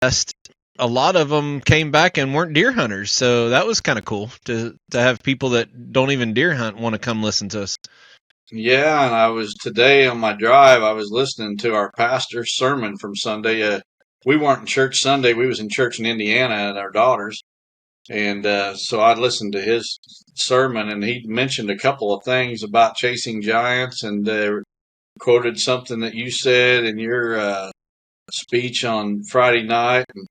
a lot of them came back and weren't deer hunters. So that was kind of cool to have people that don't even deer hunt want to come listen to us. Yeah, and I was today on my drive, I was listening to our pastor's sermon from Sunday. We weren't in church Sunday. We was in church in Indiana at our daughter's. And so I listened to his sermon, and he mentioned a couple of things about chasing giants, and quoted something that you said in your speech on Friday night. And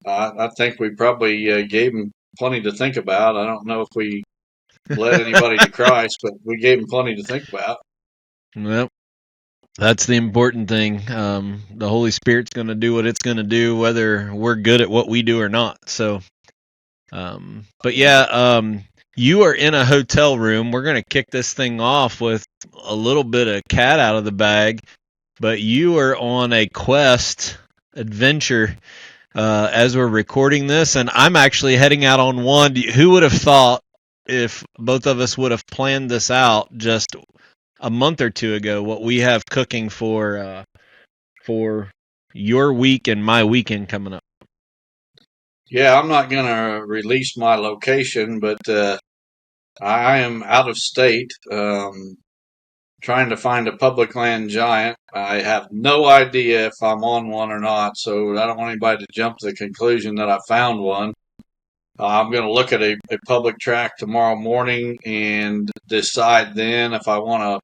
I think we probably gave him plenty to think about. I don't know if we led anybody to Christ, but we gave him plenty to think about. Well, that's the important thing. The Holy Spirit's going to do what it's going to do, whether we're good at what we do or not. So, but yeah, you are in a hotel room. We're going to kick this thing off with a little bit of cat out of the bag, but you are on a quest adventure as we're recording this, and I'm actually heading out on one. Who would have thought if both of us would have planned this out just a month or two ago, what we have cooking for your week and my weekend coming up? Yeah, I'm not going to release my location, but I am out of state trying to find a public land giant. I have no idea if I'm on one or not, so I don't want anybody to jump to the conclusion that I found one. I'm going to look at a public track tomorrow morning and decide then if I want to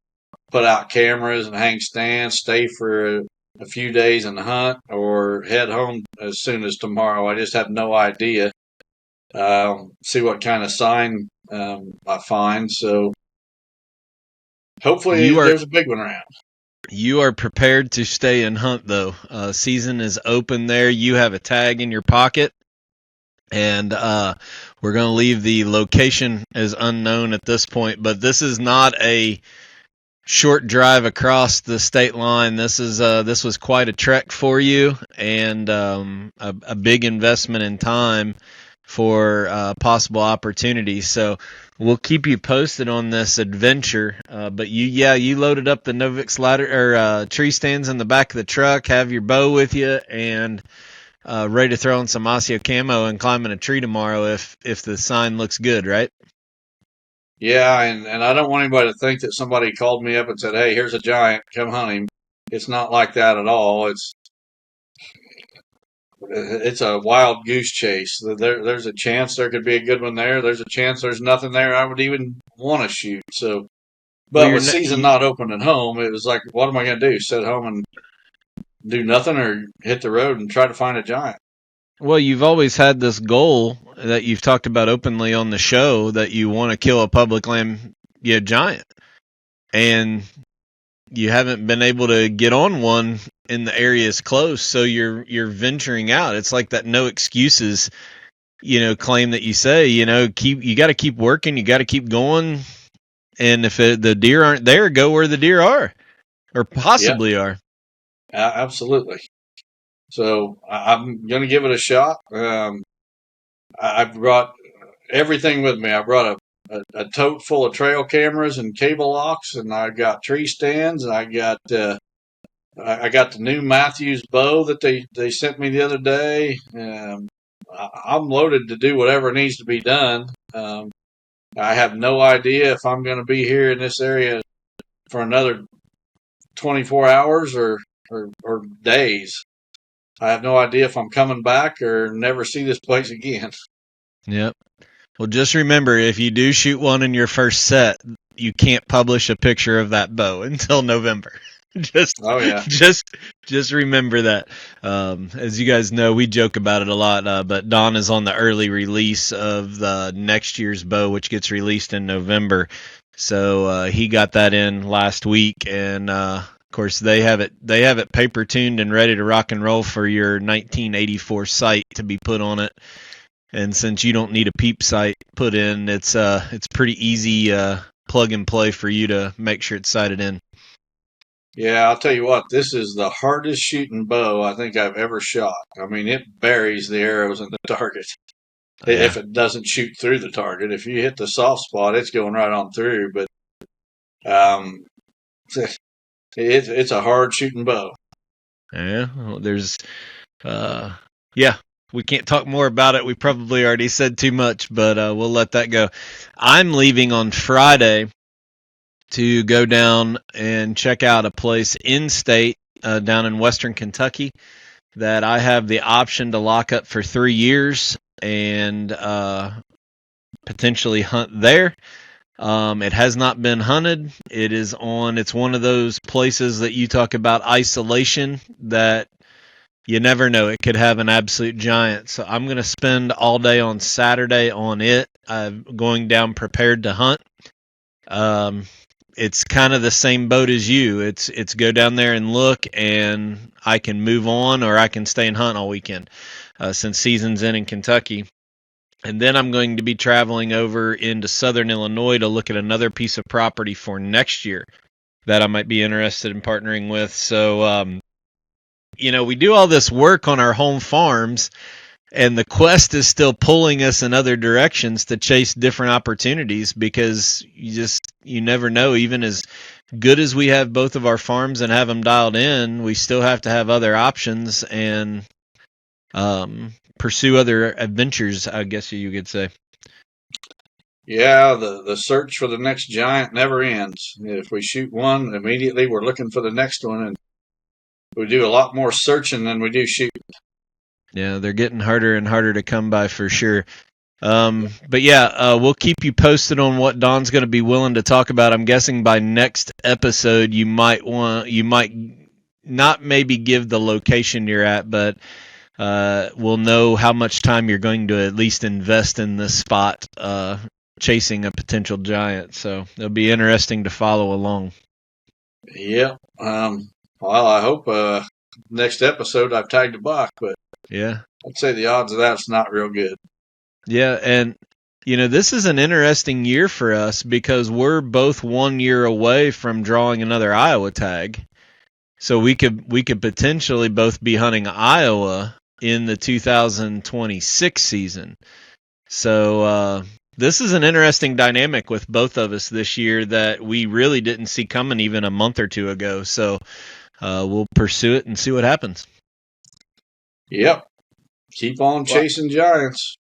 put out cameras and hang stands, stay for a few days and hunt, or head home as soon as tomorrow. I just have no idea. See what kind of sign I find. So hopefully there's a big one around. You are prepared to stay and hunt, though. Season is open there. You have a tag in your pocket. And we're going to leave the location as unknown at this point. But this is not a short drive across the state line. This was quite a trek for you, and a big investment in time for possible opportunities. So we'll keep you posted on this adventure. But you loaded up the Novix ladder or tree stands in the back of the truck, have your bow with you, and ready to throw in some Asio camo and climb in a tree tomorrow if the sign looks good, right? Yeah, and I don't want anybody to think that somebody called me up and said, "Hey, here's a giant, come hunt him." It's not like that at all. It's a wild goose chase. There's a chance there could be a good one there. There's a chance there's nothing there I would even want to shoot. So, but with season not open at home, it was like, what am I going to do? Sit home and do nothing, or hit the road and try to find a giant? Well, you've always had this goal that you've talked about openly on the show that you want to kill a public land giant, and you haven't been able to get on one in the areas close. So you're venturing out. It's like that no excuses, claim that you say. You got to keep working. You got to keep going. And if the deer aren't there, go where the deer are, or possibly are. Absolutely. So I'm going to give it a shot. I brought everything with me. I brought a tote full of trail cameras and cable locks, and I got tree stands, and I got the new Mathews bow that they sent me the other day. I'm loaded to do whatever needs to be done. I have no idea if I'm going to be here in this area for another 24 hours or days. I have no idea if I'm coming back or never see this place again. Yep. Well, just remember, if you do shoot one in your first set, you can't publish a picture of that bow until November. Just remember that. As you guys know, we joke about it a lot, but Don is on the early release of the next year's bow, which gets released in November. So he got that in last week, and of course they have it paper tuned and ready to rock and roll for your 1984 sight to be put on it. And since you don't need a peep sight put in, it's pretty easy plug and play for you to make sure it's sighted in. Yeah, I'll tell you what, this is the hardest shooting bow I think I've ever shot. I mean, it buries the arrows in the target. Yeah. If it doesn't shoot through the target. If you hit the soft spot, it's going right on through. But it's a hard shooting bow. Yeah, well, there's Yeah, we can't talk more about it. We probably already said too much, but we'll let that go. I'm leaving on Friday to go down and check out a place in state down in western Kentucky that I have the option to lock up for 3 years and potentially hunt there. It has not been hunted. It's one of those places that you talk about isolation that you never know. It could have an absolute giant. So I'm going to spend all day on Saturday on it. I'm going down prepared to hunt. It's kind of the same boat as you. It's go down there and look, and I can move on, or I can stay and hunt all weekend since season's in Kentucky. And then I'm going to be traveling over into southern Illinois to look at another piece of property for next year that I might be interested in partnering with. So, we do all this work on our home farms, and the quest is still pulling us in other directions to chase different opportunities because you never know. Even as good as we have both of our farms and have them dialed in, we still have to have other options and pursue other adventures, I guess you could say. Yeah, the search for the next giant never ends. If we shoot one, immediately we're looking for the next one, and we do a lot more searching than we do shooting. Yeah, they're getting harder and harder to come by for sure. But yeah, we'll keep you posted on what Don's going to be willing to talk about. I'm guessing by next episode you might not maybe give the location you're at, but we'll know how much time you're going to at least invest in this spot chasing a potential giant. So it'll be interesting to follow along. Yep. Well, I hope next episode I've tagged a buck, but yeah, I'd say the odds of that's not real good. Yeah, and this is an interesting year for us because we're both 1 year away from drawing another Iowa tag. So we could potentially both be hunting Iowa in the 2026 season. So this is an interesting dynamic with both of us this year that we really didn't see coming even a month or two ago. So we'll pursue it and see what happens. Yep. Keep on chasing giants.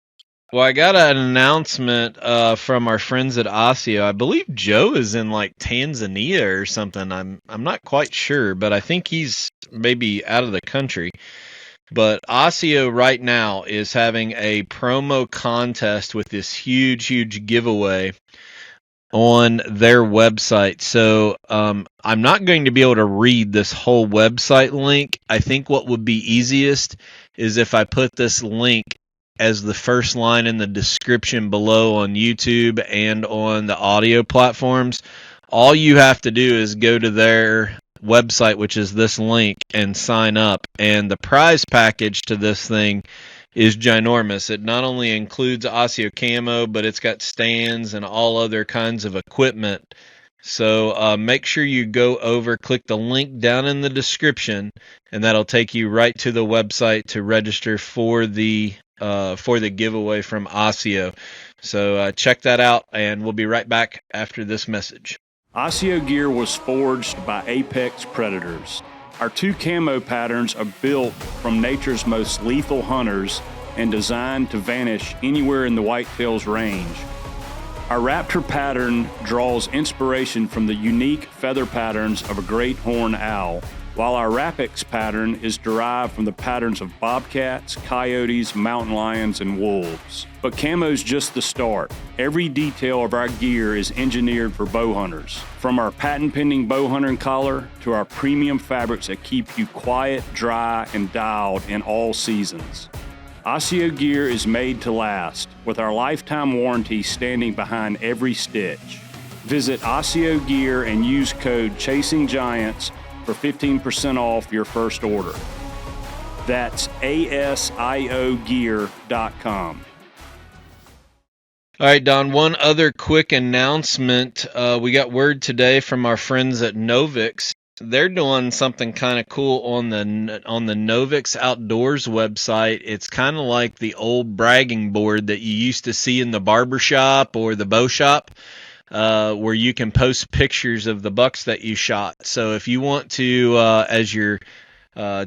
Well, I got an announcement from our friends at Asio. I believe Joe is in like Tanzania or something. I'm not quite sure, but I think he's maybe out of the country. But Asio right now is having a promo contest with this huge giveaway on their website. So I'm not going to be able to read this whole website link. I think what would be easiest is if I put this link as the first line in the description below on YouTube and on the audio platforms. All you have to do is go to their website, which is this link, and sign up. And the prize package to this thing is ginormous. It not only includes Asio camo, but it's got stands and all other kinds of equipment. So make sure you go over, click the link down in the description, and that'll take you right to the website to register for the giveaway from Asio. So check that out, and we'll be right back after this message. Asio Gear was forged by apex predators. Our two camo patterns are built from nature's most lethal hunters and designed to vanish anywhere in the whitetails range. Our Raptor pattern draws inspiration from the unique feather patterns of a great horned owl, while our Rapix pattern is derived from the patterns of bobcats, coyotes, mountain lions, and wolves. But camo's just the start. Every detail of our gear is engineered for bow hunters. From our patent-pending bow hunting collar to our premium fabrics that keep you quiet, dry, and dialed in all seasons. Asio Gear is made to last, with our lifetime warranty standing behind every stitch. Visit Asio Gear and use code CHASINGGIANTS for 15% off your first order. That's ASIOgear.com. All right, Don, one other quick announcement. We got word today from our friends at Novix. They're doing something kind of cool on the Novix Outdoors website. It's kind of like the old bragging board that you used to see in the barber shop or the bow shop, where you can post pictures of the bucks that you shot. So if you want to, as you're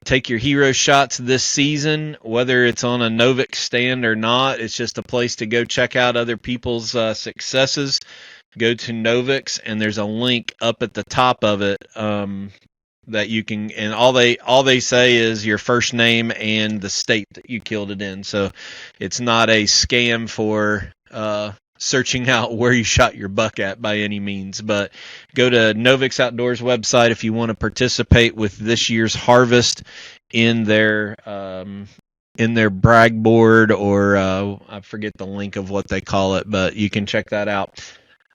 take your hero shots this season, whether it's on a Novik stand or not. It's just a place to go check out other people's successes. Go to Novik's, and there's a link up at the top of it that you can, and all they say is your first name and the state that you killed it in. So it's not a scam for searching out where you shot your buck at by any means. But go to Novik's Outdoors website if you want to participate with this year's harvest in their brag board, or I forget the link of what they call it, but you can check that out.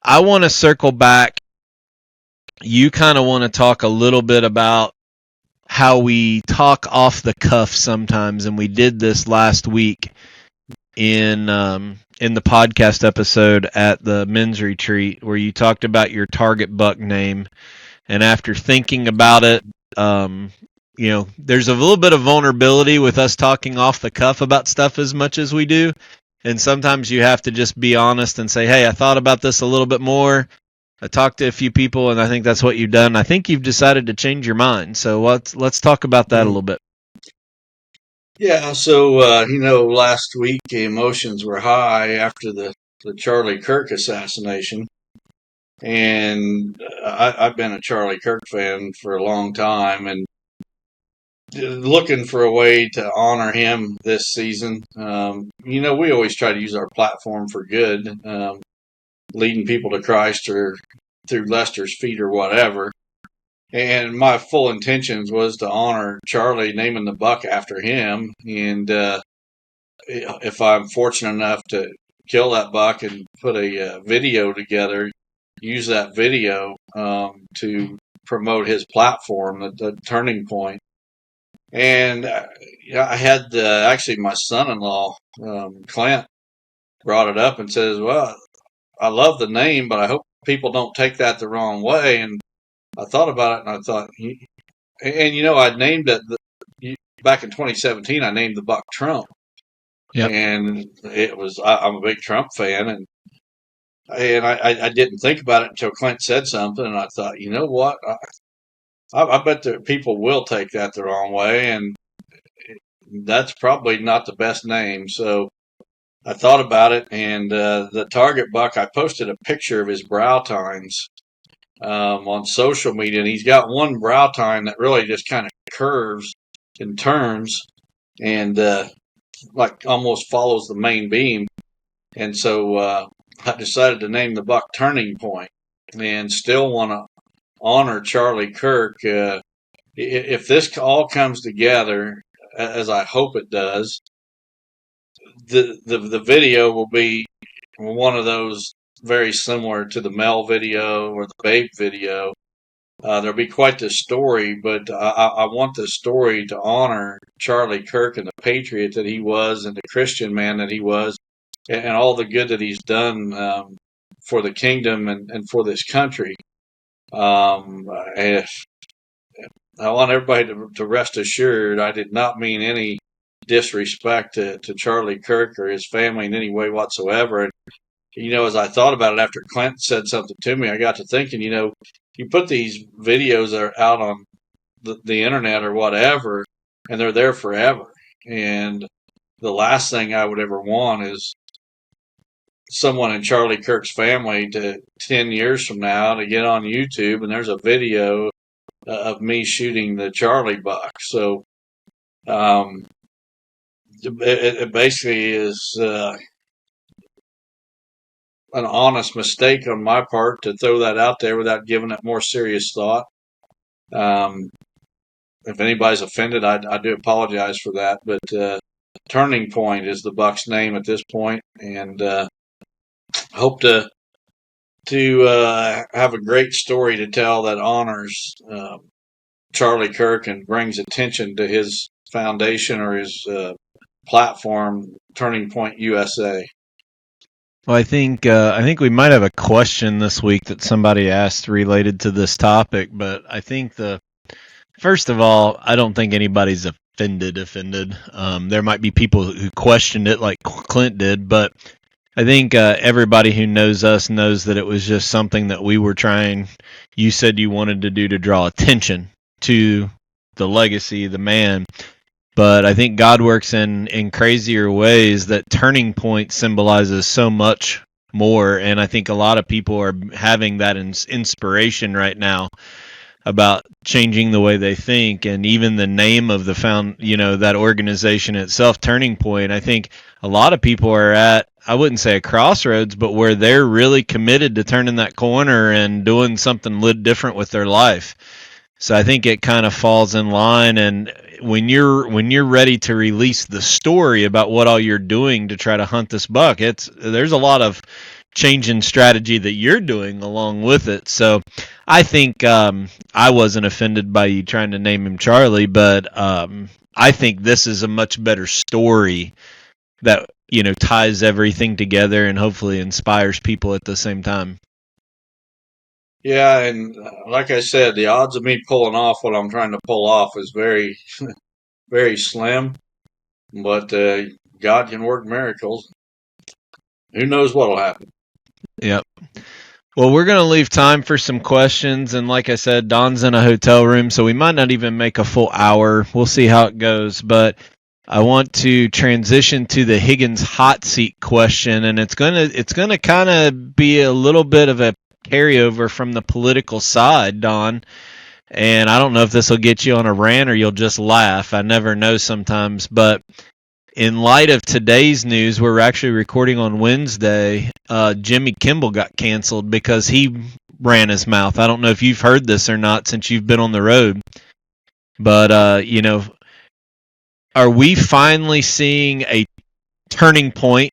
I want to circle back. You kind of want to talk a little bit about how we talk off the cuff sometimes, and we did this last week in the podcast episode at the men's retreat, where you talked about your target buck name, and after thinking about it, there's a little bit of vulnerability with us talking off the cuff about stuff as much as we do, and sometimes you have to just be honest and say, hey, I thought about this a little bit more. I talked to a few people, and I think that's what you've done. I think you've decided to change your mind. So let's talk about that a little bit. Yeah, so, last week emotions were high after the Charlie Kirk assassination. And I've been a Charlie Kirk fan for a long time, and looking for a way to honor him this season. We always try to use our platform for good, leading people to Christ or through Lester's feet or whatever. And my full intentions was to honor Charlie, naming the buck after him. And if I'm fortunate enough to kill that buck and put a video together, use that video to promote his platform, the Turning Point. And I had actually my son-in-law, Clint, brought it up and says, well, I love the name, but I hope people don't take that the wrong way. And I thought about it, and I thought, I'd named it back in 2017. I named the buck Trump, and it was I'm a big Trump fan, and I didn't think about it until Clint said something, and I thought, you know what, I bet that people will take that the wrong way, and that's probably not the best name. So I thought about it, and the target buck, I posted a picture of his brow tines on social media, and he's got one brow tine that really just kind of curves and turns and like almost follows the main beam. And so I decided to name the buck Turning Point, and still want to honor Charlie Kirk. If this all comes together, as I hope it does, the video will be one of those very similar to the Mel video or the Babe video. There'll be quite the story, but I want the story to honor Charlie Kirk and the patriot that he was, and the Christian man that he was, and all the good that he's done for the kingdom and for this country. I want everybody to rest assured I did not mean any disrespect to Charlie Kirk or his family in any way whatsoever. And, as I thought about it after Clint said something to me, I got to thinking, you put these videos that are out on the internet or whatever, and they're there forever. And the last thing I would ever want is someone in Charlie Kirk's family to 10 years from now to get on YouTube and there's a video of me shooting the Charlie buck. So it basically is an honest mistake on my part to throw that out there without giving it more serious thought. If anybody's offended, I do apologize for that. But Turning Point is the buck's name at this point, and hope to have a great story to tell that honors Charlie Kirk and brings attention to his foundation or his platform, Turning Point USA. Well, I think we might have a question this week that somebody asked related to this topic, but I think first of all, I don't think anybody's offended. There might be people who questioned it like Clint did, but I think everybody who knows us knows that it was just something that we were trying. You said you wanted to do to draw attention to the legacy, the man. But I think God works in crazier ways. That turning point symbolizes so much more, and I think a lot of people are having that inspiration right now about changing the way they think, and even the name of the that organization itself, Turning Point. I think a lot of people are at, I wouldn't say a crossroads, but where they're really committed to turning that corner and doing something different with their life. So I think it kind of falls in line, and when you're ready to release the story about what all you're doing to try to hunt this buck, there's a lot of change in strategy that you're doing along with it. So I think I wasn't offended by you trying to name him Charlie, but I think this is a much better story that ties everything together and hopefully inspires people at the same time. Yeah, and like I said, the odds of me pulling off what I'm trying to pull off is very, very slim. But God can work miracles. Who knows what'll happen? Yep. Well, we're going to leave time for some questions. And like I said, Don's in a hotel room, so we might not even make a full hour. We'll see how it goes. But I want to transition to the Higgins Hot Seat question. And it's gonna kind of be a little bit of a carryover from the political side, Don. And I don't know if this will get you on a rant or you'll just laugh. I never know sometimes. But in light of today's news, we're actually recording on Wednesday. Jimmy Kimmel got canceled because he ran his mouth. I don't know if you've heard this or not since you've been on the road, but are we finally seeing a turning point?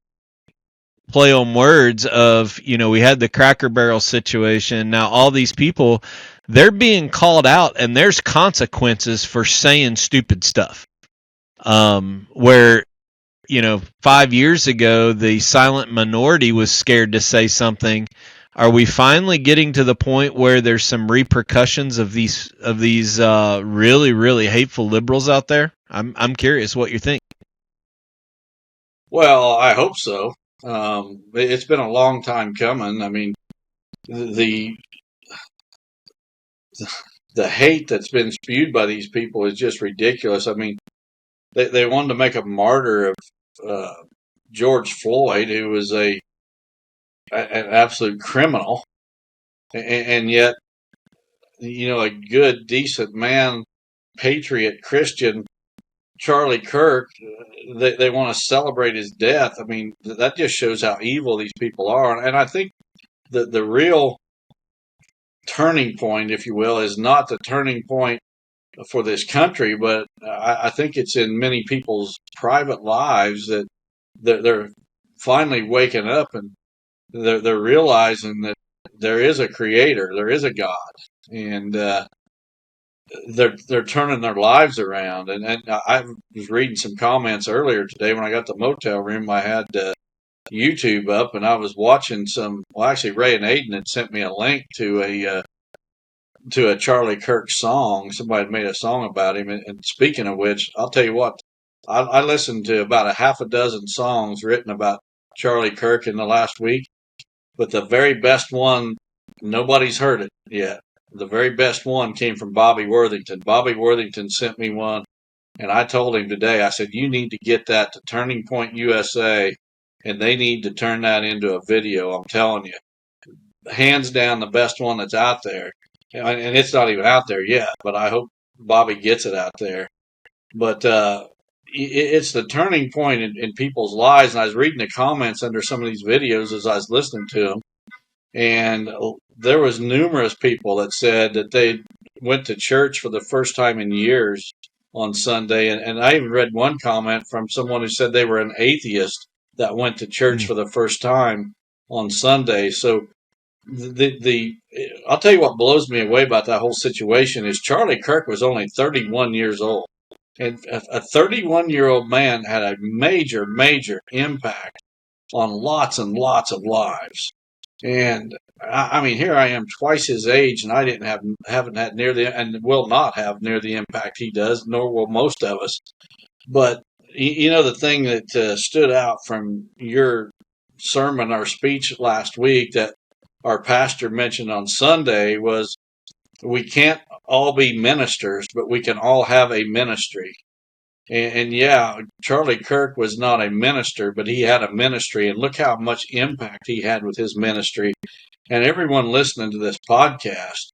Play on words of, we had the Cracker Barrel situation. Now all these people, they're being called out, and there's consequences for saying stupid stuff. Where 5 years ago, the silent minority was scared to say something. Are we finally getting to the point where there's some repercussions of these really, really hateful liberals out there? I'm curious what you think. Well, I hope so. It's been a long time coming. I mean, the the hate that's been spewed by these people is just ridiculous. I mean, they wanted to make a martyr of George Floyd, who was an absolute criminal, and yet, a good, decent man, patriot, Christian, Charlie Kirk, they want to celebrate his death. I mean, that just shows how evil these people are. And I think the real turning point, if you will, is not the turning point for this country, but I think it's in many people's private lives that they're finally waking up, and they're realizing that there is a creator, there is a God, and they're turning their lives around. And I was reading some comments earlier today when I got the motel room. I had YouTube up, and I was watching actually Ray and Aiden had sent me a link to a Charlie Kirk song. Somebody had made a song about him. And speaking of which, I'll tell you what, I listened to about a half a dozen songs written about Charlie Kirk in the last week, but the very best one, nobody's heard it yet. The very best one came from Bobby Worthington. Bobby Worthington sent me one, and I told him today, I said, you need to get that to Turning Point USA, and they need to turn that into a video. I'm telling you, hands down the best one that's out there. And it's not even out there yet, but I hope Bobby gets it out there. But it's the turning point in people's lives. And I was reading the comments under some of these videos as I was listening to them, and there was numerous people that said that they went to church for the first time in years on Sunday. And I even read one comment from someone who said they were an atheist that went to church for the first time on Sunday. So I'll tell you what blows me away about that whole situation is Charlie Kirk was only 31 years old. And a 31-year-old man had a major, major impact on lots and lots of lives. And I mean, here I am twice his age, and I haven't had near and will not have near the impact he does, nor will most of us. But the thing that stood out from your sermon or speech last week that our pastor mentioned on Sunday was we can't all be ministers, but we can all have a ministry. And yeah, Charlie Kirk was not a minister, but he had a ministry, and look how much impact he had with his ministry. And everyone listening to this podcast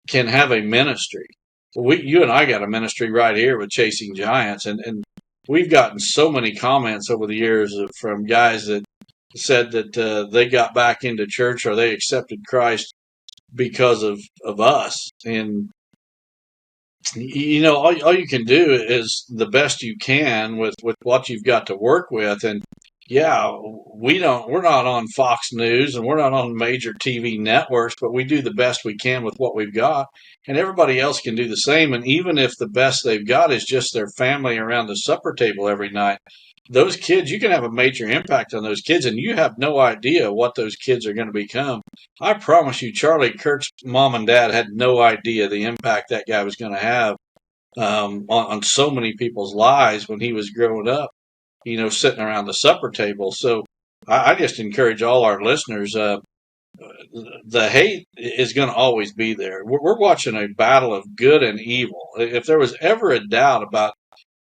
can have a ministry. You and I got a ministry right here with Chasing Giants, and we've gotten so many comments over the years from guys that said that they got back into church or they accepted Christ because of us. And all you can do is the best you can with what you've got to work with. And yeah, we're not on Fox News and we're not on major TV networks, but we do the best we can with what we've got, and everybody else can do the same. And even if the best they've got is just their family around the supper table every night, those kids, you can have a major impact on those kids, and you have no idea what those kids are going to become. I promise you, Charlie Kirk's mom and dad had no idea the impact that guy was going to have on so many people's lives when he was growing up, sitting around the supper table. So I just encourage all our listeners, the hate is going to always be there. We're watching a battle of good and evil. If there was ever a doubt about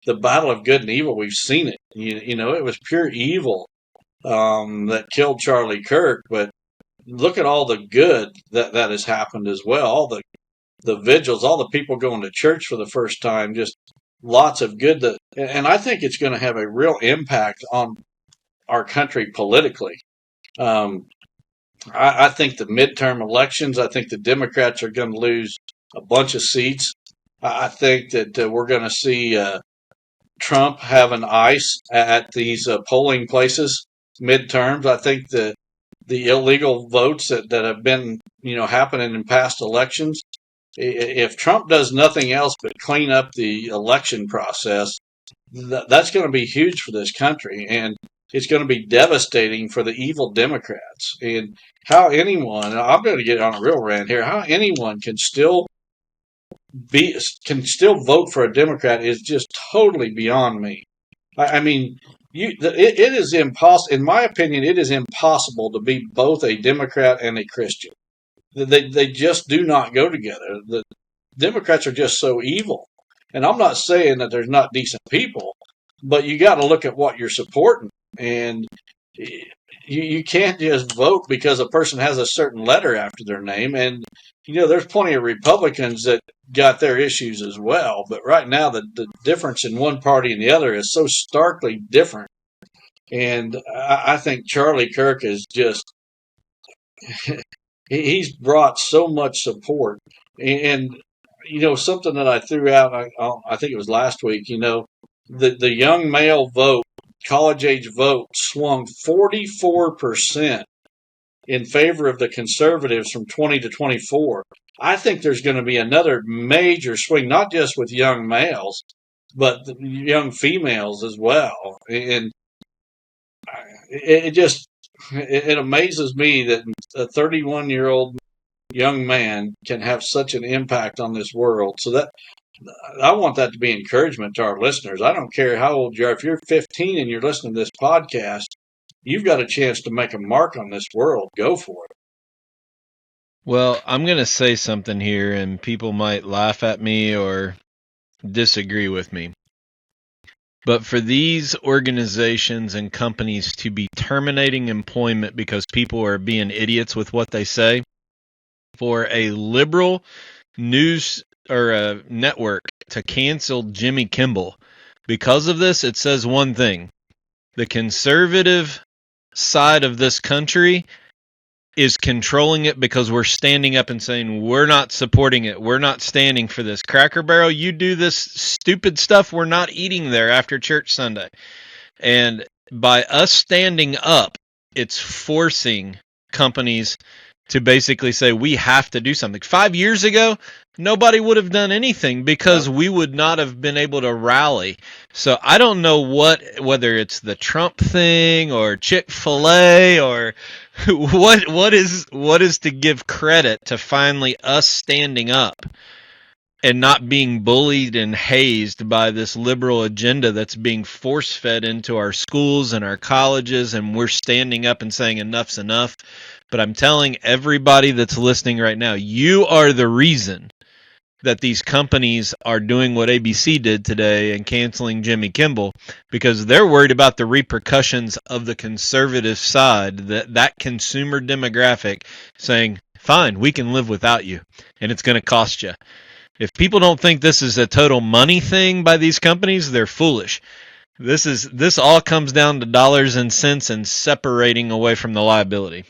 the battle of good and evil, we've seen it. It was pure evil that killed Charlie Kirk, but look at all the good that has happened as well. All the vigils, all the people going to church for the first time, just lots of good. And I think it's going to have a real impact on our country politically. I think the midterm elections, I think the Democrats are going to lose a bunch of seats. I think that we're going to see Trump having ice at these polling places midterms. I think the illegal votes that have been happening in past elections, if Trump does nothing else but clean up the election process, that's going to be huge for this country, and it's going to be devastating for the evil Democrats. And how anyone, I'm going to get on a real rant here, how anyone can still vote for a Democrat is just totally beyond me. I mean, it is impossible. In my opinion, it is impossible to be both a Democrat and a Christian. They just do not go together. The Democrats are just so evil. And I'm not saying that there's not decent people, but you got to look at what you're supporting. And you can't just vote because a person has a certain letter after their name. And there's plenty of Republicans that got their issues as well. But right now, the difference in one party and the other is so starkly different. And I think Charlie Kirk is just, he's brought so much support. And, something that I threw out, I think it was last week, the young male vote, college age vote, swung 44% in favor of the conservatives from 20 to 24. I think there's going to be another major swing, not just with young males, but young females as well. And it amazes me that a 31-year-old young man can have such an impact on this world. So that I want that to be encouragement to our listeners. I don't care how old you are. If you're 15 and you're listening to this podcast, you've got a chance to make a mark on this world. Go for it. Well, I'm going to say something here, and people might laugh at me or disagree with me. But for these organizations and companies to be terminating employment because people are being idiots with what they say, for a liberal news or a network to cancel Jimmy Kimmel because of this, it says one thing. The conservative side of this country is controlling it because we're standing up and saying, we're not supporting it. We're not standing for this. Cracker Barrel, you do this stupid stuff. We're not eating there after church Sunday. And by us standing up, it's forcing companies to basically say, we have to do something. 5 years ago, nobody would have done anything because we would not have been able to rally. So I don't know whether it's the Trump thing or Chick-fil-A or what is to give credit to finally us standing up and not being bullied and hazed by this liberal agenda that's being force-fed into our schools and our colleges, and we're standing up and saying enough's enough. But I'm telling everybody that's listening right now, you are the reason that these companies are doing what ABC did today and canceling Jimmy Kimmel, because they're worried about the repercussions of the conservative side, that consumer demographic saying, fine, we can live without you, and it's going to cost you. If people don't think this is a total money thing by these companies, they're foolish. This all comes down to dollars and cents and separating away from the liability.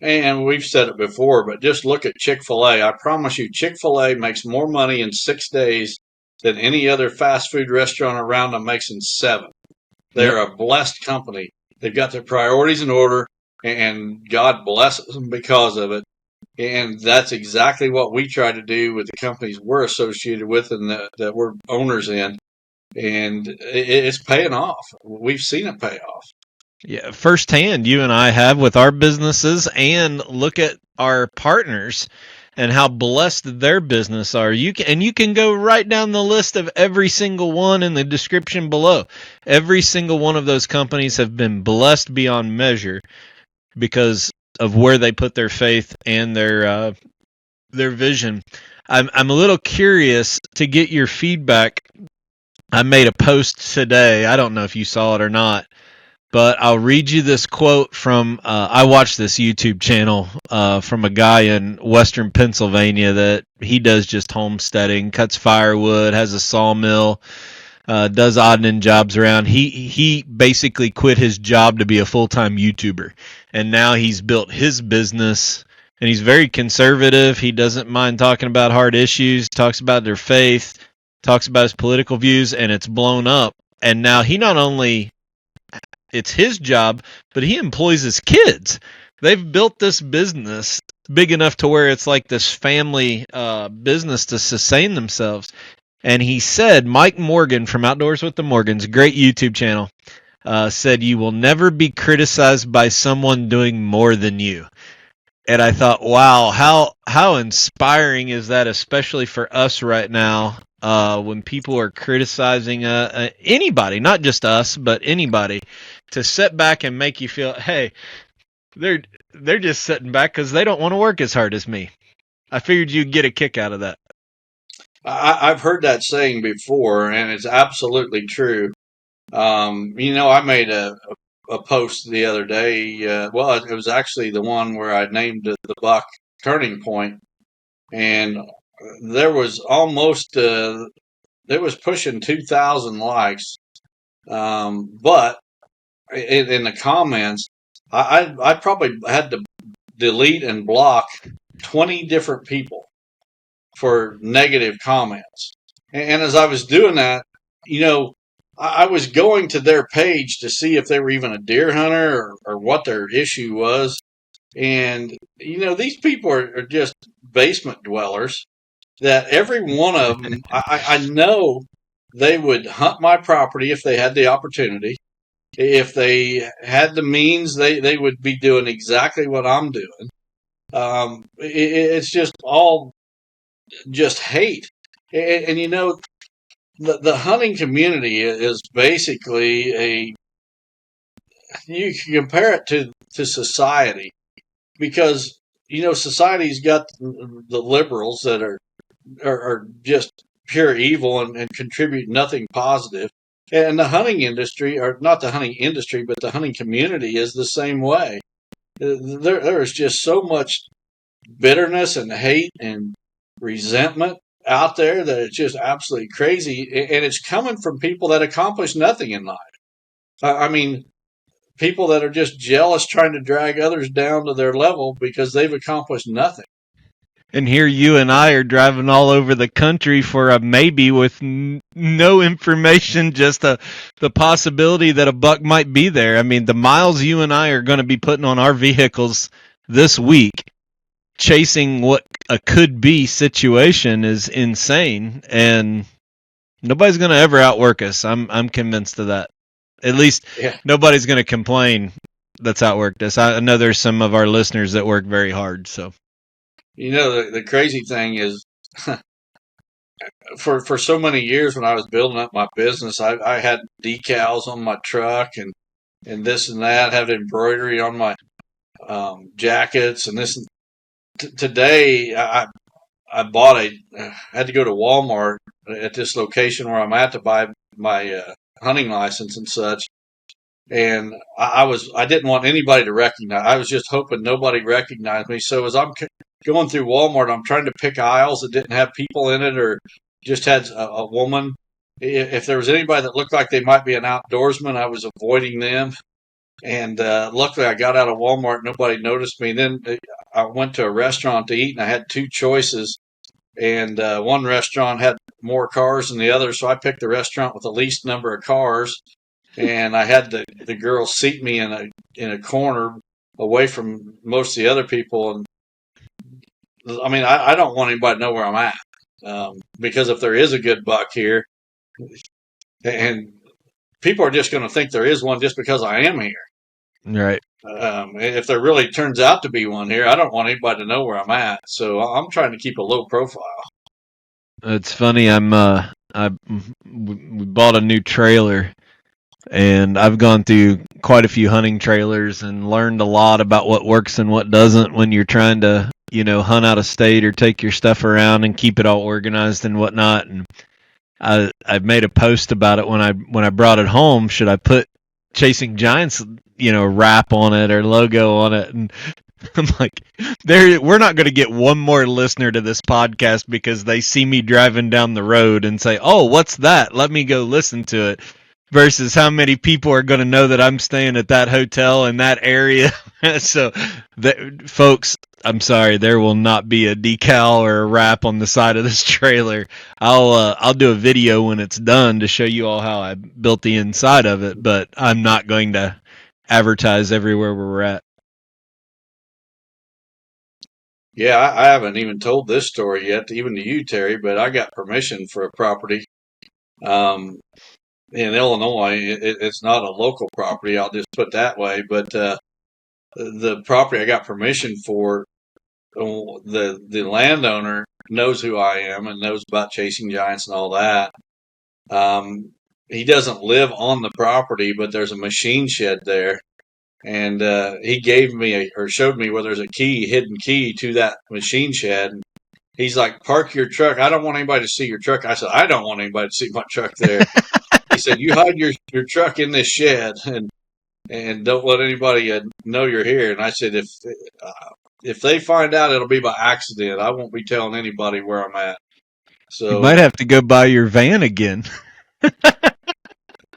And we've said it before, but just look at Chick-fil-A. I promise you, Chick-fil-A makes more money in 6 days than any other fast food restaurant around them makes in 7. They're a blessed company. They've got their priorities in order, and God blesses them because of it. And that's exactly what we try to do with the companies we're associated with and that we're owners in. And it's paying off. We've seen it pay off. Yeah, firsthand, you and I have with our businesses, and look at our partners and how blessed their business are. You can go right down the list of every single one in the description below. Every single one of those companies have been blessed beyond measure because of where they put their faith and their vision. I'm a little curious to get your feedback. I made a post today. I don't know if you saw it or not, but I'll read you this quote from, I watched this YouTube channel from a guy in western Pennsylvania that he does just homesteading, cuts firewood, has a sawmill, does odd and end jobs around. He basically quit his job to be a full-time YouTuber, and now he's built his business, and he's very conservative. He doesn't mind talking about hard issues, talks about their faith, talks about his political views, and it's blown up. And now he not only it's his job, but he employs his kids. They've built this business big enough to where it's like this family business to sustain themselves. And he said, Mike Morgan from Outdoors with the Morgans, great YouTube channel, said, you will never be criticized by someone doing more than you. And I thought, wow, how inspiring is that, especially for us right now, when people are criticizing anybody, not just us, but anybody, to sit back and make you feel, hey, they're just sitting back because they don't want to work as hard as me. I figured you'd get a kick out of that. I've heard that saying before, and it's absolutely true. I made a post the other day. Well, it was actually the one where I named the buck Turning Point, and there was almost it was pushing 2,000 likes. But in the comments, I probably had to delete and block 20 different people for negative comments. And as I was doing that, I was going to their page to see if they were even a deer hunter or what their issue was. And, these people are just basement dwellers that every one of them, I know they would hunt my property if they had the opportunity. If they had the means, they would be doing exactly what I'm doing. It's just all just hate. And the hunting community is basically you can compare it to society, because society's got the liberals that are just pure evil and contribute nothing positive, and the hunting industry, or not the hunting industry, but the hunting community is the same way. There is just so much bitterness and hate and resentment out there that it's just absolutely crazy, and it's coming from people that accomplish nothing in life. I mean, people that are just jealous, trying to drag others down to their level because they've accomplished nothing. And here you and I are driving all over the country for a maybe with no information, just the possibility that a buck might be there. I mean, the miles you and I are going to be putting on our vehicles this week chasing what a could-be situation is insane, and nobody's going to ever outwork us. I'm convinced of that. At least nobody's going to complain that's outworked us. I know there's some of our listeners that work very hard. So, the crazy thing is, for so many years when I was building up my business, I had decals on my truck and this and that, had embroidery on my jackets and this. Today, had to go to Walmart at this location where I'm at to buy my hunting license and such. And I didn't want anybody to recognize. I was just hoping nobody recognized me. So as I'm going through Walmart, I'm trying to pick aisles that didn't have people in it or just had a woman. If there was anybody that looked like they might be an outdoorsman, I was avoiding them. And luckily, I got out of Walmart. Nobody noticed me. Then I went to a restaurant to eat, and I had two choices. And one restaurant had more cars than the other, so I picked the restaurant with the least number of cars. And I had the girl seat me in a corner away from most of the other people. And I mean, I don't want anybody to know where I'm at, because if there is a good buck here, and people are just going to think there is one just because I am here. Right. If there really turns out to be one here, I don't want anybody to know where I'm at. So I'm trying to keep a low profile. It's funny. We bought a new trailer, and I've gone through quite a few hunting trailers and learned a lot about what works and what doesn't when you're trying to, hunt out of state or take your stuff around and keep it all organized and whatnot. And I made a post about it when I brought it home. Should I put Chasing Giants, wrap on it or logo on it? And I'm like, we're not going to get one more listener to this podcast because they see me driving down the road and say, "Oh, what's that? Let me go listen to it." Versus how many people are going to know that I'm staying at that hotel in that area. So, folks, I'm sorry, there will not be a decal or a wrap on the side of this trailer. I'll do a video when it's done to show you all how I built the inside of it, but I'm not going to advertise everywhere where we're at. Yeah, I haven't even told this story yet, even to you, Terry, but I got permission for a property. In Illinois, it's not a local property. I'll just put it that way. But the property I got permission for, the landowner knows who I am and knows about Chasing Giants and all that. He doesn't live on the property, but there's a machine shed there. And he gave me or showed me where there's a hidden key to that machine shed. He's like, "Park your truck. I don't want anybody to see your truck." I said, "I don't want anybody to see my truck there." He said, "You hide your truck in this shed and don't let anybody know you're here." And I said, if they find out, it'll be by accident. I won't be telling anybody where I'm at. So you might have to go buy your van again.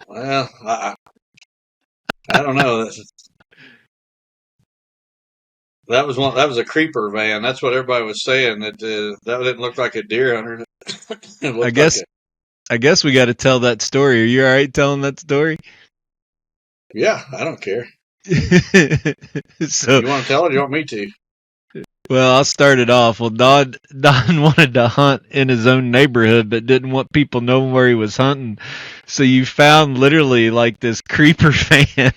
Well, I don't know. That was a creeper van. That's what everybody was saying. That didn't look like a deer hunter. I guess we got to tell that story. Are you all right telling that story? Yeah, I don't care. So you want to tell it? Or you want me to? Well, I'll start it off. Well, Don wanted to hunt in his own neighborhood, but didn't want people knowing where he was hunting. So you found literally like this creeper van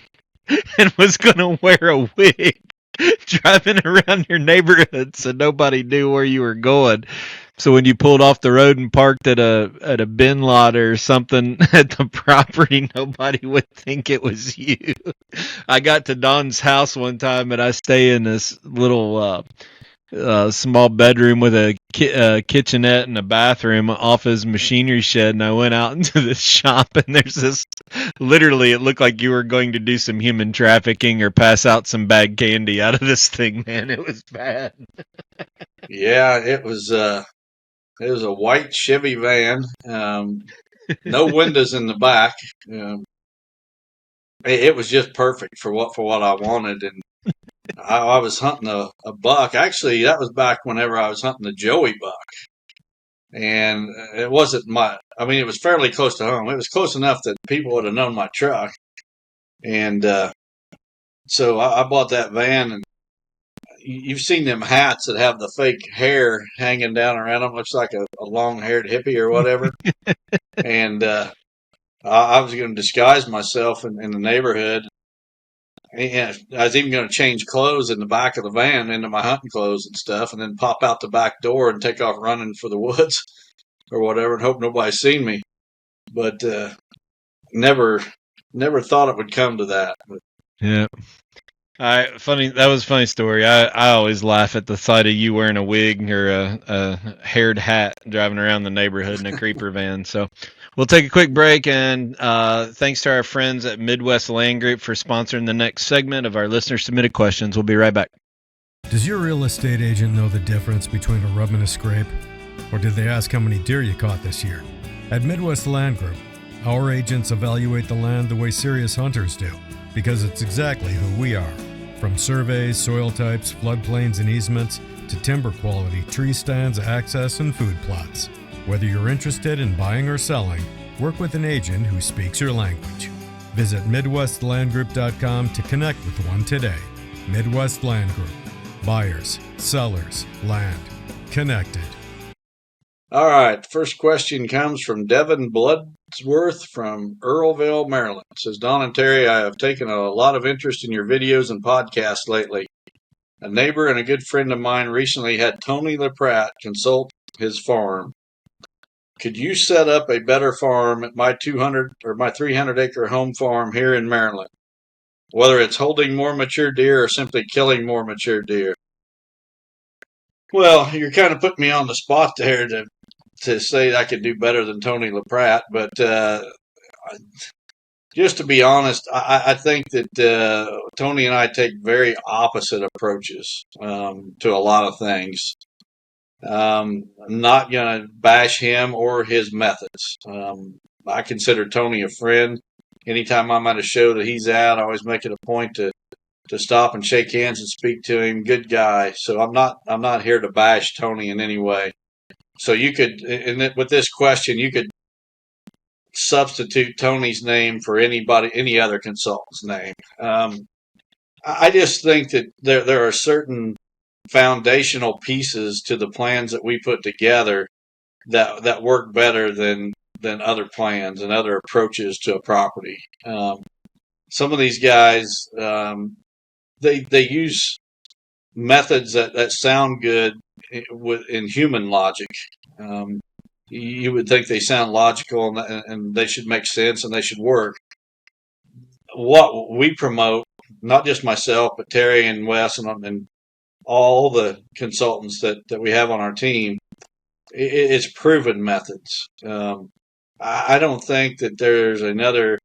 and was going to wear a wig driving around your neighborhood so nobody knew where you were going. So when you pulled off the road and parked at a bin lot or something at the property, nobody would think it was you. I got to Don's house one time and I stay in this little small bedroom with a kitchenette and a bathroom off his machinery shed, and I went out into the shop and there's this, literally it looked like you were going to do some human trafficking or pass out some bad candy out of this thing, man. It was bad. Yeah, it was a white Chevy van, no windows in the back. It was just perfect for what I wanted. And I was hunting a buck. Actually, that was back whenever I was hunting the Joey buck. And it wasn't it was fairly close to home. It was close enough that people would have known my truck. And so I bought that van. And you've seen them hats that have the fake hair hanging down around them. Looks like a long-haired hippie or whatever. And I was going to disguise myself in the neighborhood. And I was even going to change clothes in the back of the van into my hunting clothes and stuff, and then pop out the back door and take off running for the woods or whatever, and hope nobody's seen me. But never thought it would come to that. Yeah. Funny. That was a funny story. I always laugh at the sight of you wearing a wig or a haired hat driving around the neighborhood in a creeper van. So we'll take a quick break, and thanks to our friends at Midwest Land Group for sponsoring the next segment of our listener submitted questions. We'll be right back. Does your real estate agent know the difference between a rub and a scrape? Or did they ask how many deer you caught this year? At Midwest Land Group, our agents evaluate the land the way serious hunters do, because it's exactly who we are. From surveys, soil types, floodplains and easements, to timber quality, tree stands, access, and food plots. Whether you're interested in buying or selling, work with an agent who speaks your language. Visit MidwestLandGroup.com to connect with one today. Midwest Land Group. Buyers, sellers, land. Connected. All right. First question comes from Devin Bloodsworth from Earlville, Maryland. It says, Don and Terry, I have taken a lot of interest in your videos and podcasts lately. A neighbor and a good friend of mine recently had Tony LaPratt consult his farm. Could you set up a better farm at my 200 or my 300 acre home farm here in Maryland? Whether it's holding more mature deer or simply killing more mature deer. Well, you're kind of putting me on the spot there to say I could do better than Tony LaPratt, but just to be honest, I think that Tony and I take very opposite approaches to a lot of things. I'm not going to bash him or his methods. I consider Tony a friend. Anytime I'm at a show that he's at, I always make it a point to stop and shake hands and speak to him. Good guy. So I'm not here to bash Tony in any way. So you could, with this question, you could substitute Tony's name for any other consultant's name. I just think that there are certain foundational pieces to the plans that we put together that work better than other plans and other approaches to a property. Some of these guys, they use methods that sound good in human logic. You would think they sound logical and they should make sense and they should work. What we promote, not just myself, but Terry and Wes and all the consultants that we have on our team, it's proven methods. I don't think that there's another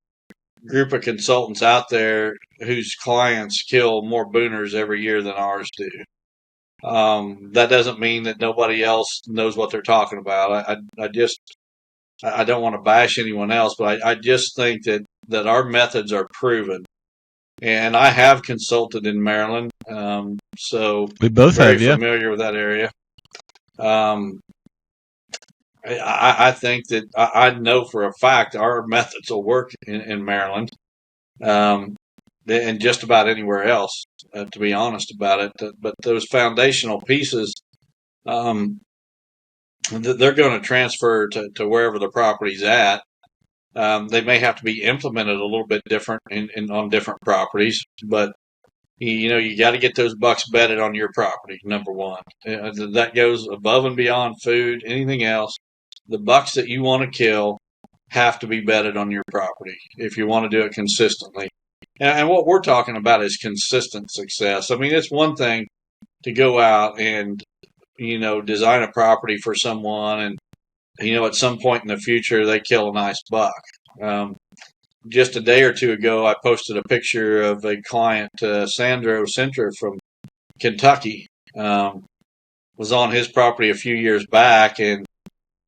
group of consultants out there whose clients kill more booners every year than ours do. That doesn't mean that nobody else knows what they're talking about. I don't want to bash anyone else, but I just think that our methods are proven. And I have consulted in Maryland, so we both very have, familiar with that area. I think that I know for a fact our methods will work in Maryland, and just about anywhere else, to be honest about it. But those foundational pieces, they're going to transfer to wherever the property's at. They may have to be implemented a little bit different on different properties, but you got to get those bucks bedded on your property. Number one, that goes above and beyond food, anything else. The bucks that you want to kill have to be bedded on your property if you want to do it consistently. And what we're talking about is consistent success. I mean, it's one thing to go out and design a property for someone and at some point in the future, they kill a nice buck. Just a day or two ago, I posted a picture of a client, Sandro Center from Kentucky, was on his property a few years back, and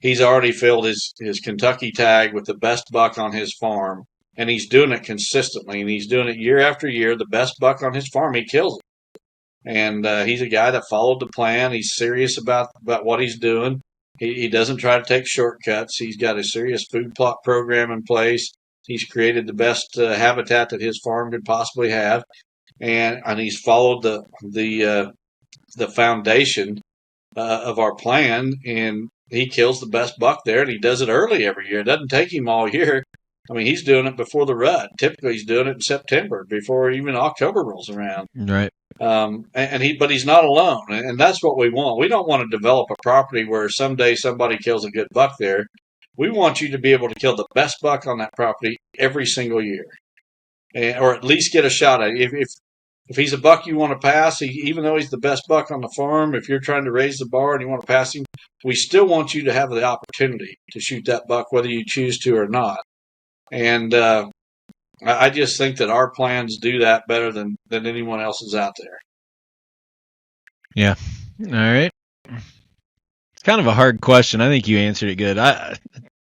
he's already filled his Kentucky tag with the best buck on his farm, and he's doing it consistently, and he's doing it year after year. The best buck on his farm, he kills it. And he's a guy that followed the plan. He's serious about what he's doing. He doesn't try to take shortcuts. He's got a serious food plot program in place. He's created the best habitat that his farm could possibly have, and he's followed the foundation of our plan. And he kills the best buck there, and he does it early every year. It doesn't take him all year. I mean, he's doing it before the rut. Typically, he's doing it in September, before even October rolls around. Right. But he's not alone, and that's what we want. We don't want to develop a property where someday somebody kills a good buck there. We want you to be able to kill the best buck on that property every single year, or at least get a shot at it. if he's a buck you want to pass, even though he's the best buck on the farm, if you're trying to raise the bar and you want to pass him, we still want you to have the opportunity to shoot that buck, whether you choose to or not. And I just think that our plans do that better than anyone else's out there. Yeah. All right. It's kind of a hard question. I think you answered it good.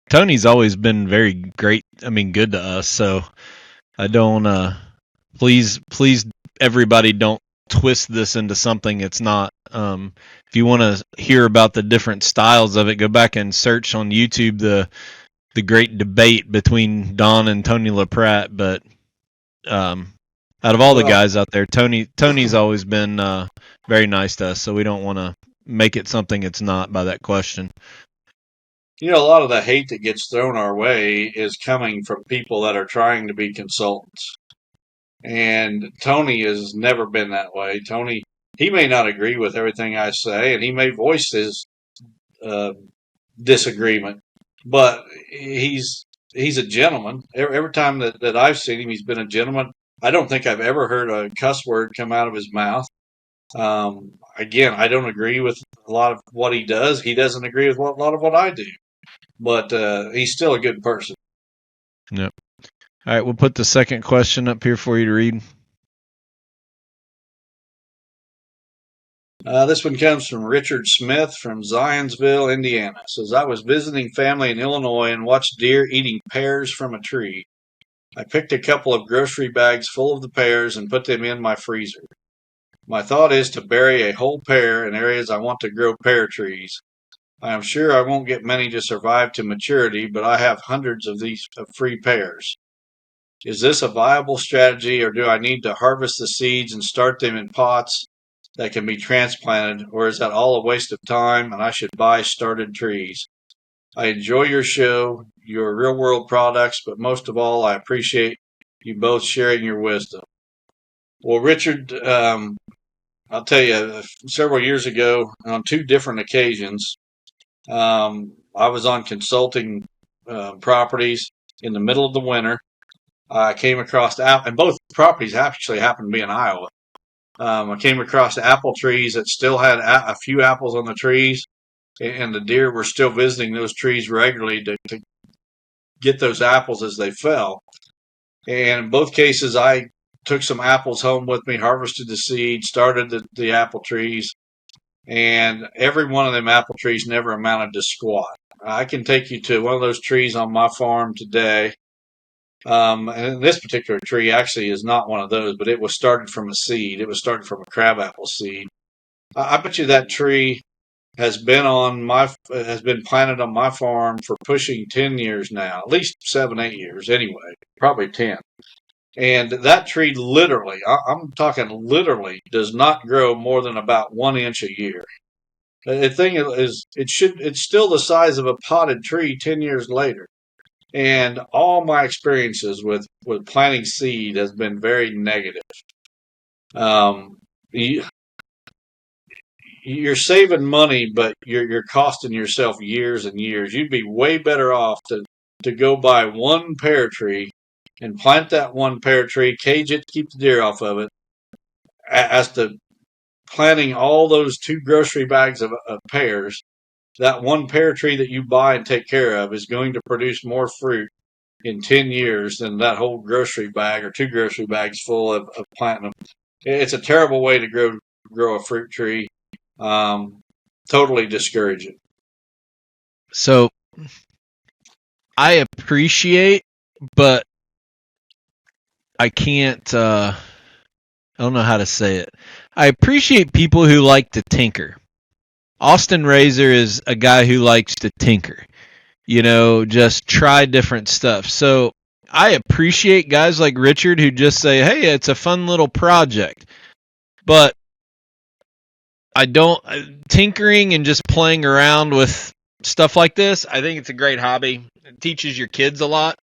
Tony's always been very great. I mean, good to us. So I don't. Please, everybody, don't twist this into something it's not. If you want to hear about the different styles of it, go back and search on YouTube the great debate between Don and Tony LaPratte. But out of all the guys out there, Tony's always been very nice to us. So we don't want to make it something it's not by that question. You know, a lot of the hate that gets thrown our way is coming from people that are trying to be consultants. And Tony has never been that way. Tony, he may not agree with everything I say, and he may voice his disagreement, but he's a gentleman. Every time that I've seen him, he's been a gentleman. I don't think I've ever heard a cuss word come out of his mouth. Again, I don't agree with a lot of what he does. He doesn't agree with a lot of what I do. But he's still a good person. Yep. All right, we'll put the second question up here for you to read. This one comes from Richard Smith from Zionsville, Indiana. It says, I was visiting family in Illinois and watched deer eating pears from a tree. I picked a couple of grocery bags full of the pears and put them in my freezer. My thought is to bury a whole pear in areas I want to grow pear trees. I am sure I won't get many to survive to maturity, but I have hundreds of these free pears. Is this a viable strategy, or do I need to harvest the seeds and start them in pots that can be transplanted, or is that all a waste of time and I should buy started trees? I enjoy your show, your real-world products, but most of all, I appreciate you both sharing your wisdom. Well, Richard, I'll tell you, several years ago, on 2 different occasions, I was on consulting properties in the middle of the winter. I came across and both properties actually happened to be in Iowa. I came across apple trees that still had a few apples on the trees, and the deer were still visiting those trees regularly to get those apples as they fell. And in both cases, I took some apples home with me, harvested the seed, started the apple trees, and every one of them apple trees never amounted to squat. I can take you to one of those trees on my farm today. And this particular tree actually is not one of those, but it was started from a seed. It was started from a crabapple seed. I bet you that tree has been planted on my farm for pushing 10 years now, at least 7, 8 years anyway, probably 10. And that tree literally, I'm talking literally, does not grow more than about 1 inch a year. The thing is, it's still the size of a potted tree 10 years later. And all my experiences with planting seed has been very negative. You're saving money, but you're costing yourself years and years. You'd be way better off to go buy one pear tree and plant that one pear tree, cage it to keep the deer off of it, as to planting all those 2 grocery bags of pears. That one pear tree that you buy and take care of is going to produce more fruit in 10 years than that whole grocery bag or 2 grocery bags full of planting them. It's a terrible way to grow a fruit tree. Totally discouraging. So I appreciate, but I can't, I don't know how to say it. I appreciate people who like to tinker. Austin Razor is a guy who likes to tinker, just try different stuff. So I appreciate guys like Richard who just say, hey, it's a fun little project. But tinkering and just playing around with stuff like this, I think it's a great hobby. It teaches your kids a lot.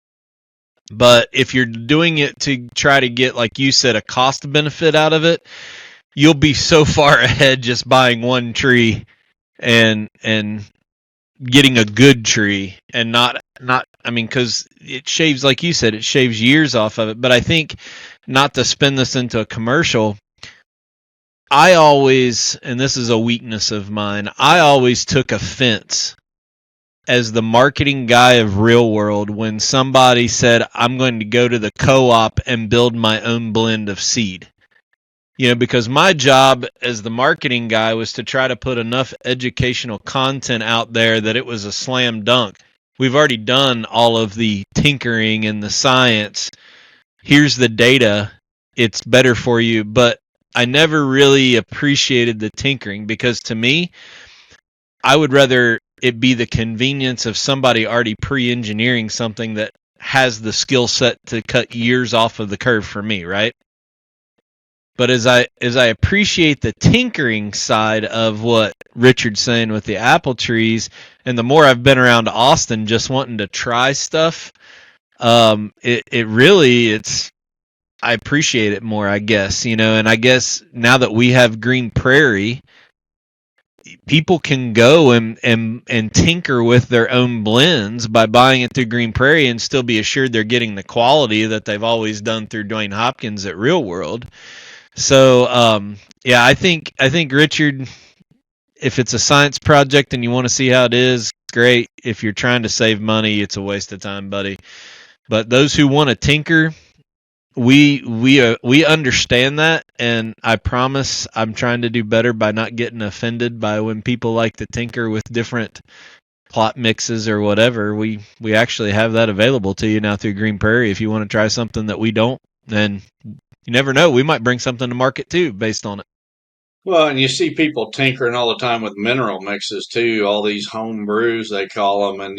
But if you're doing it to try to get, like you said, a cost benefit out of it, you'll be so far ahead just buying one tree and getting a good tree and not because it shaves, like you said, it shaves years off of it. But I think not to spin this into a commercial, I always, and this is a weakness of mine, I always took offense as the marketing guy of Real World when somebody said, I'm going to go to the co-op and build my own blend of seed. Because my job as the marketing guy was to try to put enough educational content out there that it was a slam dunk. We've already done all of the tinkering and the science. Here's the data. It's better for you. But I never really appreciated the tinkering because to me, I would rather it be the convenience of somebody already pre-engineering something that has the skill set to cut years off of the curve for me, right? But as I appreciate the tinkering side of what Richard's saying with the apple trees, and the more I've been around Austin just wanting to try stuff, it really I appreciate it more, I guess, and I guess now that we have Green Prairie, people can go and tinker with their own blends by buying it through Green Prairie and still be assured they're getting the quality that they've always done through Dwayne Hopkins at Real World. So, I think Richard, if it's a science project and you want to see how it is, great. If you're trying to save money, it's a waste of time, buddy. But those who want to tinker, we understand that, and I promise I'm trying to do better by not getting offended by when people like to tinker with different plot mixes or whatever. We actually have that available to you now through Green Prairie if you want to try something that we don't. And you never know, we might bring something to market too based on it. Well, and you see people tinkering all the time with mineral mixes too, all these home brews they call them, and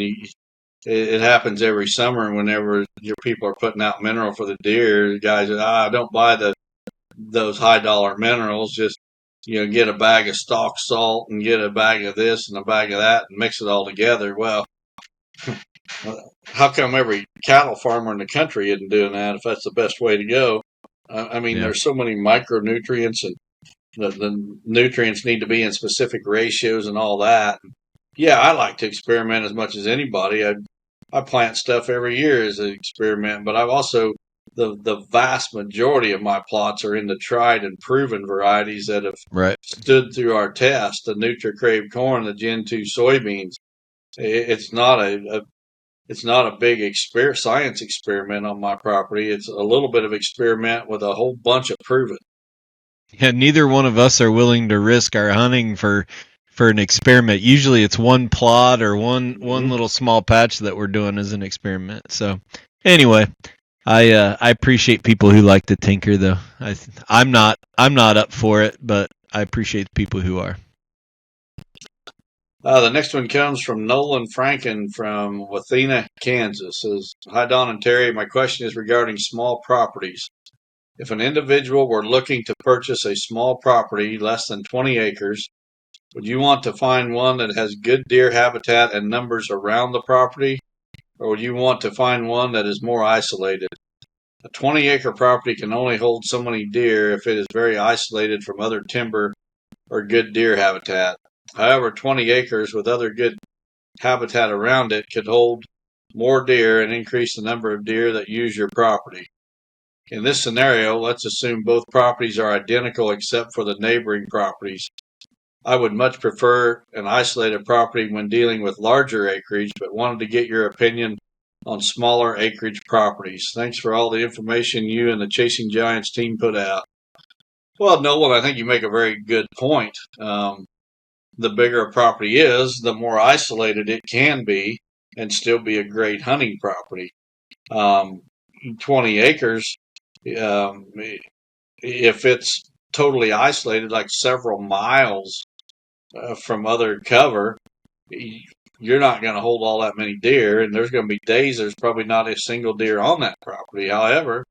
it happens every summer whenever your people are putting out mineral for the deer. The guys say, don't buy those high dollar minerals, just get a bag of stock salt and get a bag of this and a bag of that and mix it all together. Well, how come every cattle farmer in the country isn't doing that if that's the best way to go? There's so many micronutrients, and the nutrients need to be in specific ratios and all that. Yeah, I like to experiment as much as anybody. I plant stuff every year as an experiment, but I've also the vast majority of my plots are in the tried and proven varieties that have stood through our test. The NutriCrave corn, the Gen 2 soybeans. It's not a big science experiment on my property. It's a little bit of experiment with a whole bunch of proven. Yeah, neither one of us are willing to risk our hunting for an experiment. Usually it's one plot or one little small patch that we're doing as an experiment. So anyway, I appreciate people who like to tinker though. I'm not up for it, but I appreciate the people who are. The next one comes from Nolan Franken from Wathena, Kansas. Says, "Hi, Don and Terry. My question is regarding small properties. If an individual were looking to purchase a small property, less than 20 acres, would you want to find one that has good deer habitat and numbers around the property, or would you want to find one that is more isolated? A 20-acre property can only hold so many deer if it is very isolated from other timber or good deer habitat. However, 20 acres with other good habitat around it could hold more deer and increase the number of deer that use your property. In this scenario, let's assume both properties are identical except for the neighboring properties. I would much prefer an isolated property when dealing with larger acreage, but wanted to get your opinion on smaller acreage properties. Thanks for all the information you and the Chasing Giants team put out." Well, Nolan, I think you make a very good point. The bigger a property is, the more isolated it can be and still be a great hunting property. 20 acres, if it's totally isolated, like several miles from other cover, you're not going to hold all that many deer, and there's going to be days there's probably not a single deer on that property. However,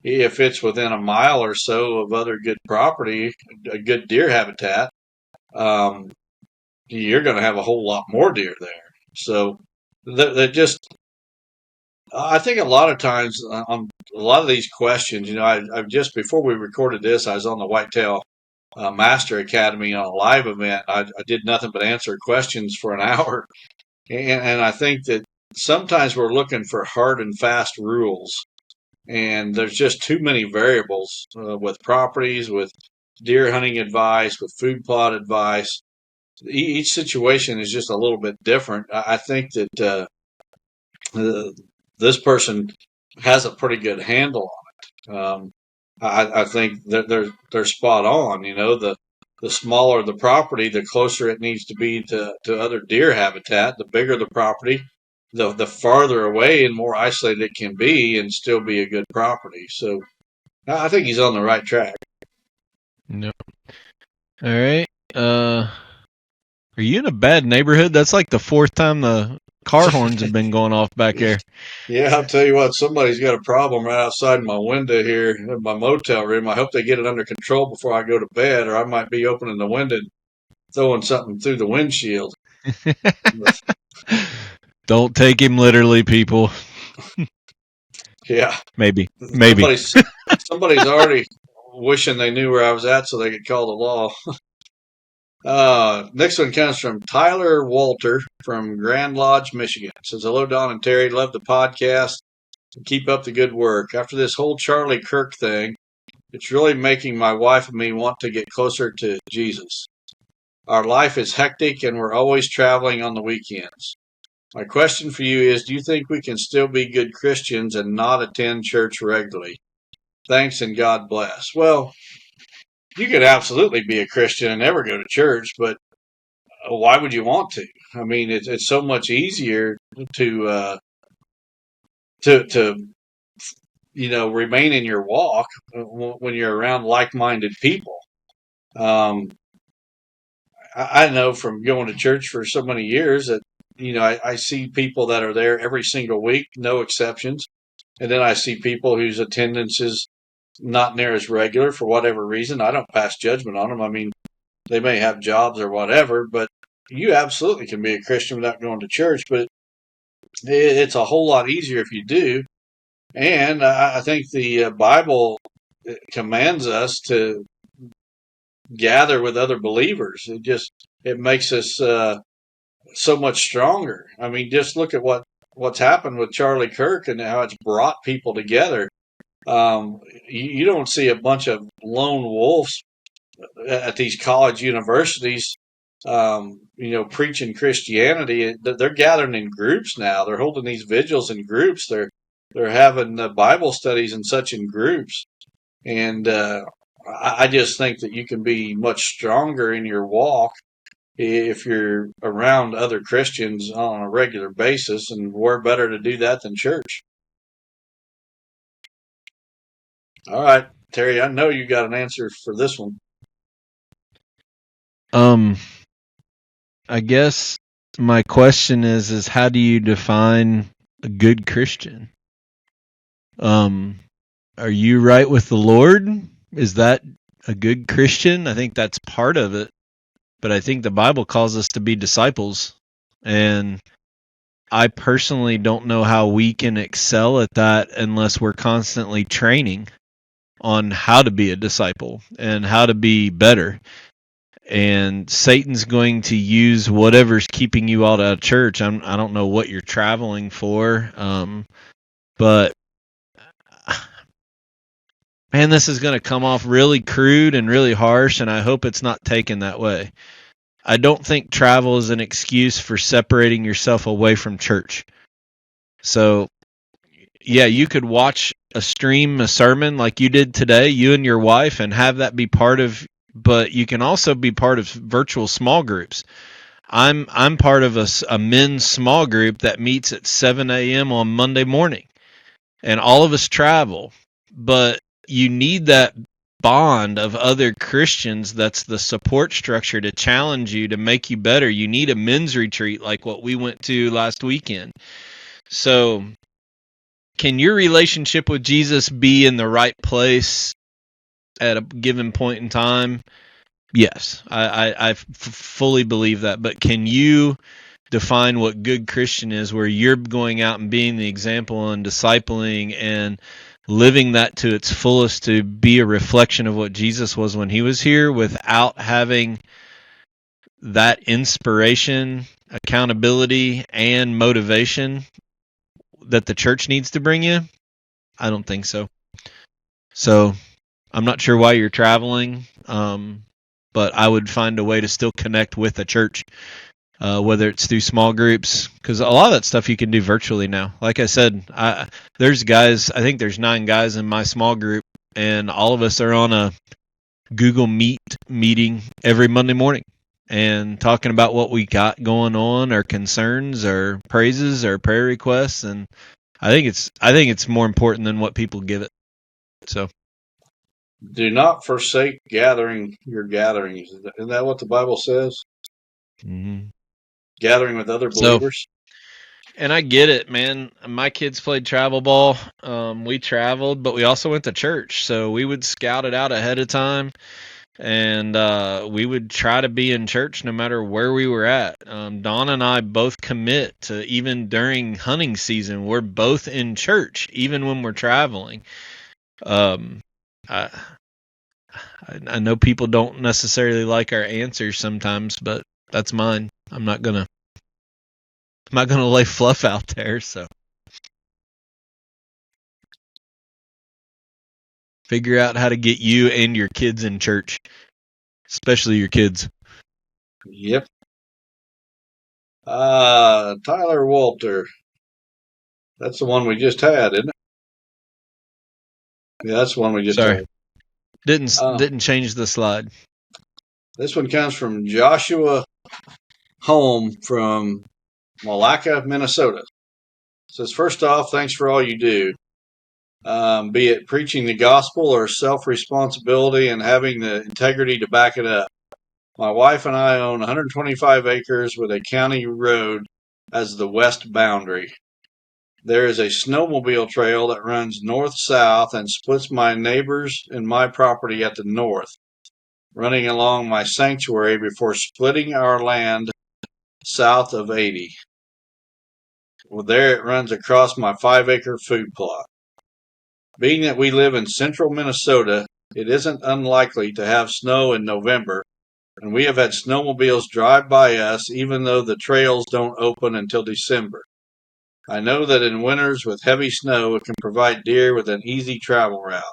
if it's within a mile or so of other good property, a good deer habitat, you're going to have a whole lot more deer there. So I think a lot of times on a lot of these questions, I just before we recorded this, I was on the Whitetail Master Academy on a live event. I did nothing but answer questions for an hour. And I think that sometimes we're looking for hard and fast rules. And there's just too many variables with properties, with deer hunting advice, with food plot advice. Each situation is just a little bit different. I think that this person has a pretty good handle on it. I think that they're spot on. You know, the smaller the property, the closer it needs to be to other deer habitat. The bigger the property, the farther away and more isolated it can be, and still be a good property. So I think he's on the right track. No. All right. Are you in a bad neighborhood? That's like the fourth time the car horns have been going off back there. Yeah, I'll tell you what, somebody's got a problem right outside my window here in my motel room. I hope they get it under control before I go to bed, or I might be opening the window and throwing something through the windshield. Don't take him literally, people. Yeah. Maybe. Somebody's already wishing they knew where I was at so they could call the law. Next one comes from Tyler Walter from Grand Lodge, Michigan. Says, hello, Don and Terry. Love the podcast. Keep up the good work. After this whole Charlie Kirk thing, it's really making my wife and me want to get closer to Jesus. Our life is hectic and we're always traveling on the weekends. My question for you is, do you think we can still be good Christians and not attend church regularly? Thanks and God bless. Well, you could absolutely be a Christian and never go to church, but why would you want to? I mean, it's so much easier to remain in your walk when you're around like-minded people. I know from going to church for so many years that, I see people that are there every single week, no exceptions. And then I see people whose attendance is not near as regular for whatever reason. I don't pass judgment on them. I mean, they may have jobs or whatever, but you absolutely can be a Christian without going to church. But it's a whole lot easier if you do. And I think the Bible commands us to gather with other believers. It makes us so much stronger. I mean, just look at what's happened with Charlie Kirk and how it's brought people together. You don't see a bunch of lone wolves at these college universities, preaching Christianity. They're gathering in groups now. They're holding these vigils in groups. They're having Bible studies and such in groups. And I just think that you can be much stronger in your walk if you're around other Christians on a regular basis, and where better to do that than church? All right, Terry, I know you got an answer for this one. I guess my question is how do you define a good Christian? Are you right with the Lord? Is that a good Christian? I think that's part of it. But I think the Bible calls us to be disciples. And I personally don't know how we can excel at that unless we're constantly training on how to be a disciple and how to be better. And Satan's going to use whatever's keeping you out of church. I don't know what you're traveling for, but man, this is going to come off really crude and really harsh, and I hope it's not taken that way. I don't think travel is an excuse for separating yourself away from church. So, yeah, you could watch a sermon like you did today, you and your wife, and have that be part of, but you can also be part of virtual small groups. I'm part of a men's small group that meets at 7 a.m. on Monday morning, and all of us travel, but you need that bond of other Christians. That's the support structure to challenge you, to make you better. You need a men's retreat like what we went to last weekend. So can your relationship with Jesus be in the right place at a given point in time? Yes, I fully believe that. But can you define what good Christian is, where you're going out and being the example and discipling and living that to its fullest to be a reflection of what Jesus was when he was here, without having that inspiration, accountability, and motivation that the church needs to bring you? I don't think so. So I'm not sure why you're traveling, but I would find a way to still connect with a church, whether it's through small groups, because a lot of that stuff you can do virtually now. Like I said, there's guys, I think there's 9 guys in my small group, and all of us are on a Google Meet meeting every Monday morning and talking about what we got going on, our concerns, our praises, our prayer requests, and I think it's more important than what people give it. So do not forsake gathering your gatherings. Isn't that what the Bible says? mm-hmm. Gathering with other believers. And I get it, man. My kids played travel ball. We traveled, but we also went to church. So we would scout it out ahead of time, and we would try to be in church no matter where we were at. Don and I both commit to, even during hunting season, we're both in church, even when we're traveling. I know people don't necessarily like our answers sometimes, but that's mine. I'm not gonna lay fluff out there. So figure out how to get you and your kids in church, especially your kids. Yep. Tyler Walter. That's the one we just had, isn't it? Yeah, that's the one we just had. Didn't change the slide. This one comes from Joshua Home from Malacca, Minnesota. It says, first off, thanks for all you do. Be it preaching the gospel or self-responsibility and having the integrity to back it up. My wife and I own 125 acres with a county road as the west boundary. There is a snowmobile trail that runs north-south and splits my neighbors and my property at the north, running along my sanctuary before splitting our land south of 80. Well, there it runs across my 5-acre food plot. Being that we live in central Minnesota, it isn't unlikely to have snow in November, and we have had snowmobiles drive by us even though the trails don't open until December. I know that in winters with heavy snow, it can provide deer with an easy travel route.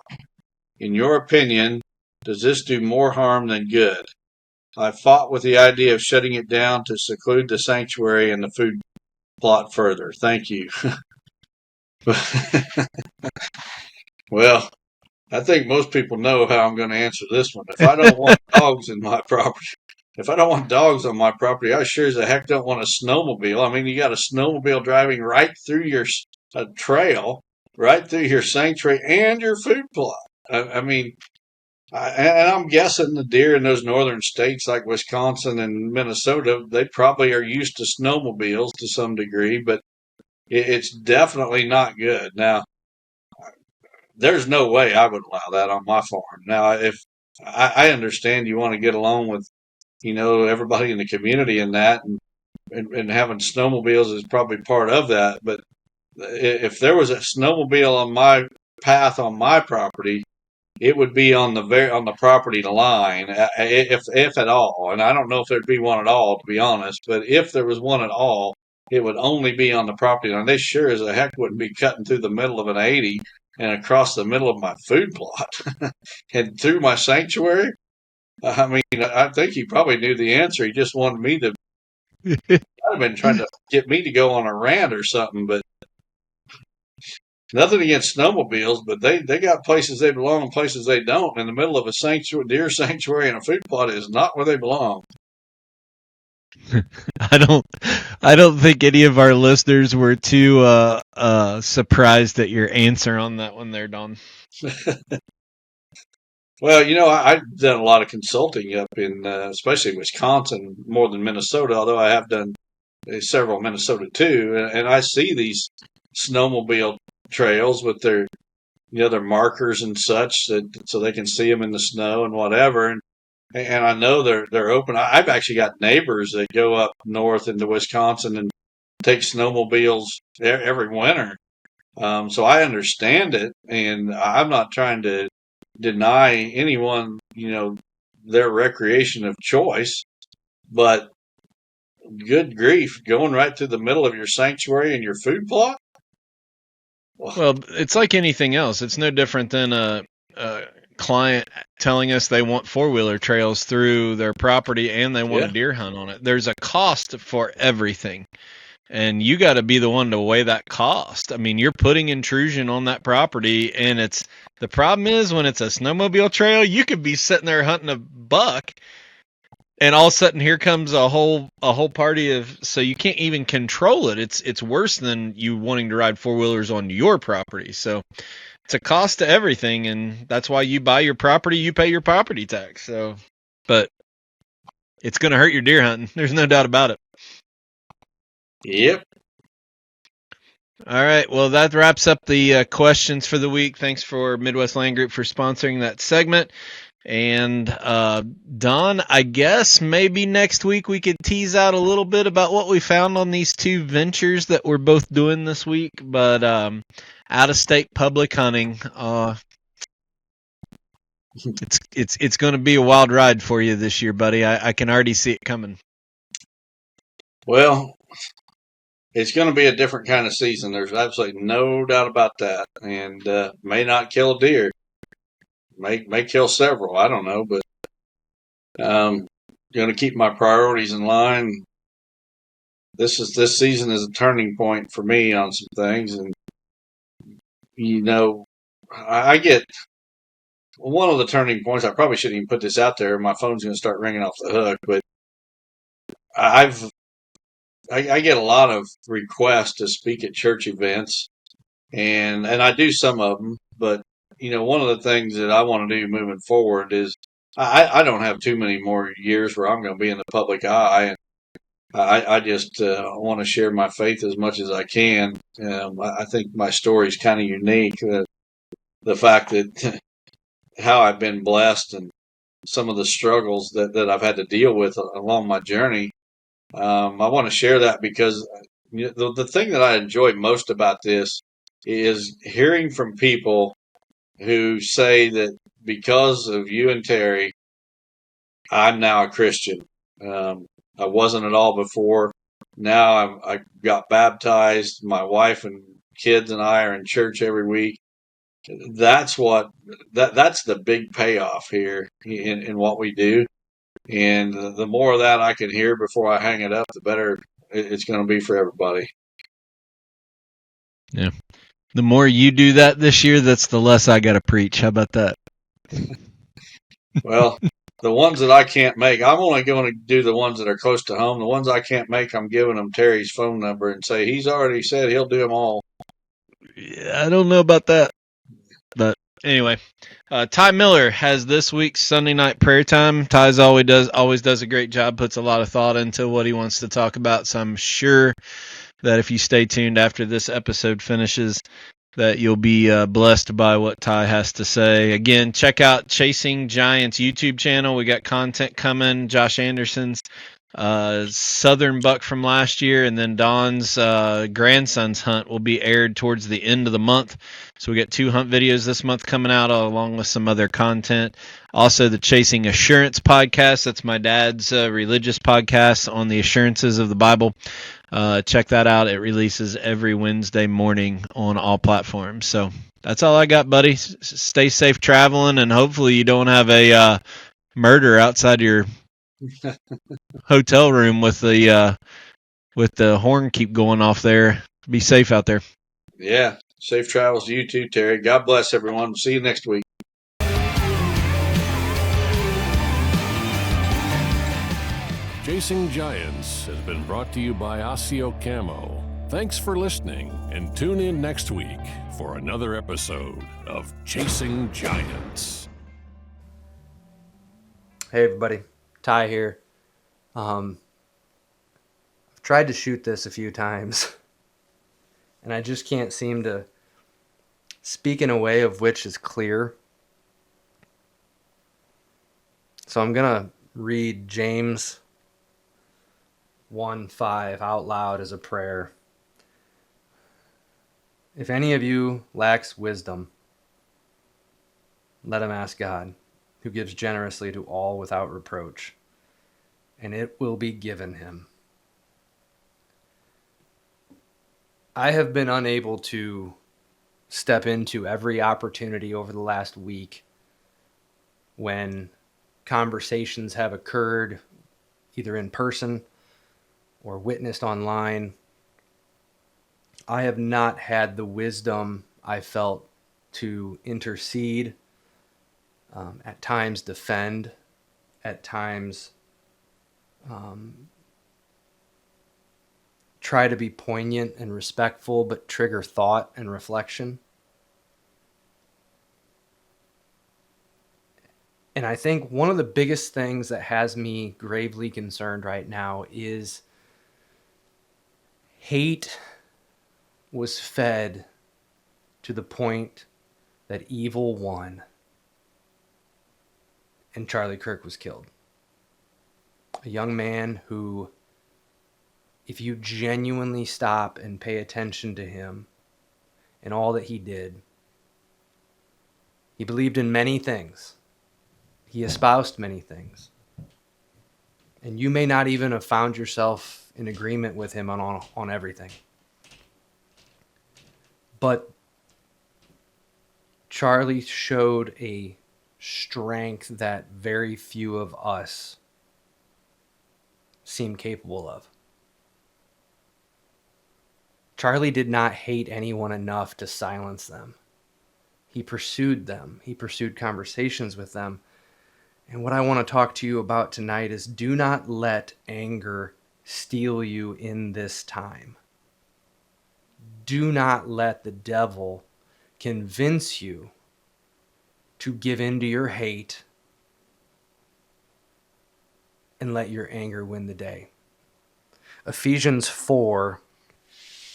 In your opinion, does this do more harm than good? I fought with the idea of shutting it down to seclude the sanctuary and the food plot further. Thank you. Well, I think most people know how I'm going to answer this one. If I don't want dogs in my property, if I don't want dogs on my property, I sure as the heck don't want a snowmobile. I mean, you got a snowmobile driving right through your trail, right through your sanctuary and your food plot. I mean, and I'm guessing the deer in those northern states like Wisconsin and Minnesota, they probably are used to snowmobiles to some degree, but it's definitely not good. Now, there's no way I would allow that on my farm. Now, if I understand you want to get along with, everybody in the community and that, and having snowmobiles is probably part of that. But if there was a snowmobile on my path on my property, it would be on the property line, if at all. And I don't know if there'd be one at all, to be honest. But if there was one at all, it would only be on the property line. They sure as a heck wouldn't be cutting through the middle of an 80 and across the middle of my food plot and through my sanctuary. I mean, I think he probably knew the answer. He just wanted me to. I'd have been trying to get me to go on a rant or something, but nothing against snowmobiles, but they got places they belong and places they don't. In the middle of a deer sanctuary and a food plot is not where they belong. I don't think any of our listeners were too surprised at your answer on that one there, Don. Well, I've done a lot of consulting up in, especially Wisconsin, more than Minnesota, although I have done several Minnesota too. And I see these snowmobile trails with their markers and such, so they can see them in the snow and whatever. And I know they're open. I've actually got neighbors that go up north into Wisconsin and take snowmobiles every winter. So I understand it, and I'm not trying to deny anyone, their recreation of choice. But good grief, going right through the middle of your sanctuary and your food plot? Well, it's like anything else. It's no different than a client telling us they want four-wheeler trails through their property and they want a deer hunt on it. There's a cost for everything. And you got to be the one to weigh that cost. I mean, you're putting intrusion on that property, and the problem is when it's a snowmobile trail, you could be sitting there hunting a buck, and all of a sudden here comes a whole party of, so you can't even control it. It's worse than you wanting to ride four-wheelers on your property. So it's a cost to everything, and that's why you buy your property, you pay your property tax. So, but it's going to hurt your deer hunting. There's no doubt about it. Yep. All right. Well, that wraps up the questions for the week. Thanks for Midwest Land Group for sponsoring that segment. And Don, I guess maybe next week we could tease out a little bit about what we found on these two ventures that we're both doing this week. But out-of-state public hunting, it's going to be a wild ride for you this year, buddy. I can already see it coming. Well, it's going to be a different kind of season. There's absolutely no doubt about that. And may not kill a deer. May kill several. I don't know, but going to keep my priorities in line. This season is a turning point for me on some things, and I get one of the turning points. I probably shouldn't even put this out there. My phone's going to start ringing off the hook, but I get a lot of requests to speak at church events, and I do some of them. But one of the things that I want to do moving forward is I don't have too many more years where I'm going to be in the public eye. I just want to share my faith as much as I can. I think my story is kind of unique. The fact that how I've been blessed and some of the struggles that I've had to deal with along my journey. I want to share that because the thing that I enjoy most about this is hearing from people who say that because of you and Terry, I'm now a Christian. I wasn't at all before. Now I got baptized. My wife and kids and I are in church every week. That's the big payoff here in what we do. And the more of that I can hear before I hang it up, the better it's going to be for everybody. Yeah. The more you do that this year, that's the less I got to preach. How about that? Well, the ones that I can't make, I'm only going to do the ones that are close to home. The ones I can't make, I'm giving them Terry's phone number and say, he's already said he'll do them all. Yeah, I don't know about that. But anyway, Ty Miller has this week's Sunday night prayer time. Ty's always does a great job, puts a lot of thought into what he wants to talk about. So I'm sure that if you stay tuned after this episode finishes, that you'll be blessed by what Ty has to say. Again, check out Chasing Giants YouTube channel. We got content coming. Josh Anderson's Southern buck from last year, and then Don's grandson's hunt will be aired towards the end of the month. So we got 2 hunt videos this month coming out along with some other content. Also, the Chasing Assurance podcast. That's my dad's religious podcast on the assurances of the Bible. Check that out. It releases every Wednesday morning on all platforms. So that's all I got, buddy. Stay safe traveling, and hopefully you don't have a murder outside your hotel room with the horn keep going off there. Be safe out there. Yeah. Safe travels to you too, Terry. God bless everyone. See you next week. Chasing Giants has been brought to you by Asio Camo. Thanks for listening, and tune in next week for another episode of Chasing Giants. Hey everybody, Ty here. I've tried to shoot this a few times, and I just can't seem to speak in a way of which is clear. So I'm going to read James 1:5 out loud as a prayer. If any of you lacks wisdom, let him ask God, who gives generously to all without reproach, and it will be given him. I have been unable to step into every opportunity over the last week when conversations have occurred either in person or witnessed online. I have not had the wisdom I felt to intercede, at times defend, at times try to be poignant and respectful, but trigger thought and reflection. And I think one of the biggest things that has me gravely concerned right now is hate was fed to the point that evil won and Charlie Kirk was killed. A young man who, if you genuinely stop and pay attention to him and all that he did, he believed in many things. He espoused many things. And you may not even have found yourself in agreement with him on everything. But Charlie showed a strength that very few of us seem capable of. Charlie did not hate anyone enough to silence them. He pursued them. He pursued conversations with them. And what I want to talk to you about tonight is do not let anger steal you in this time. Do not let the devil convince you to give in to your hate and let your anger win the day. Ephesians 4,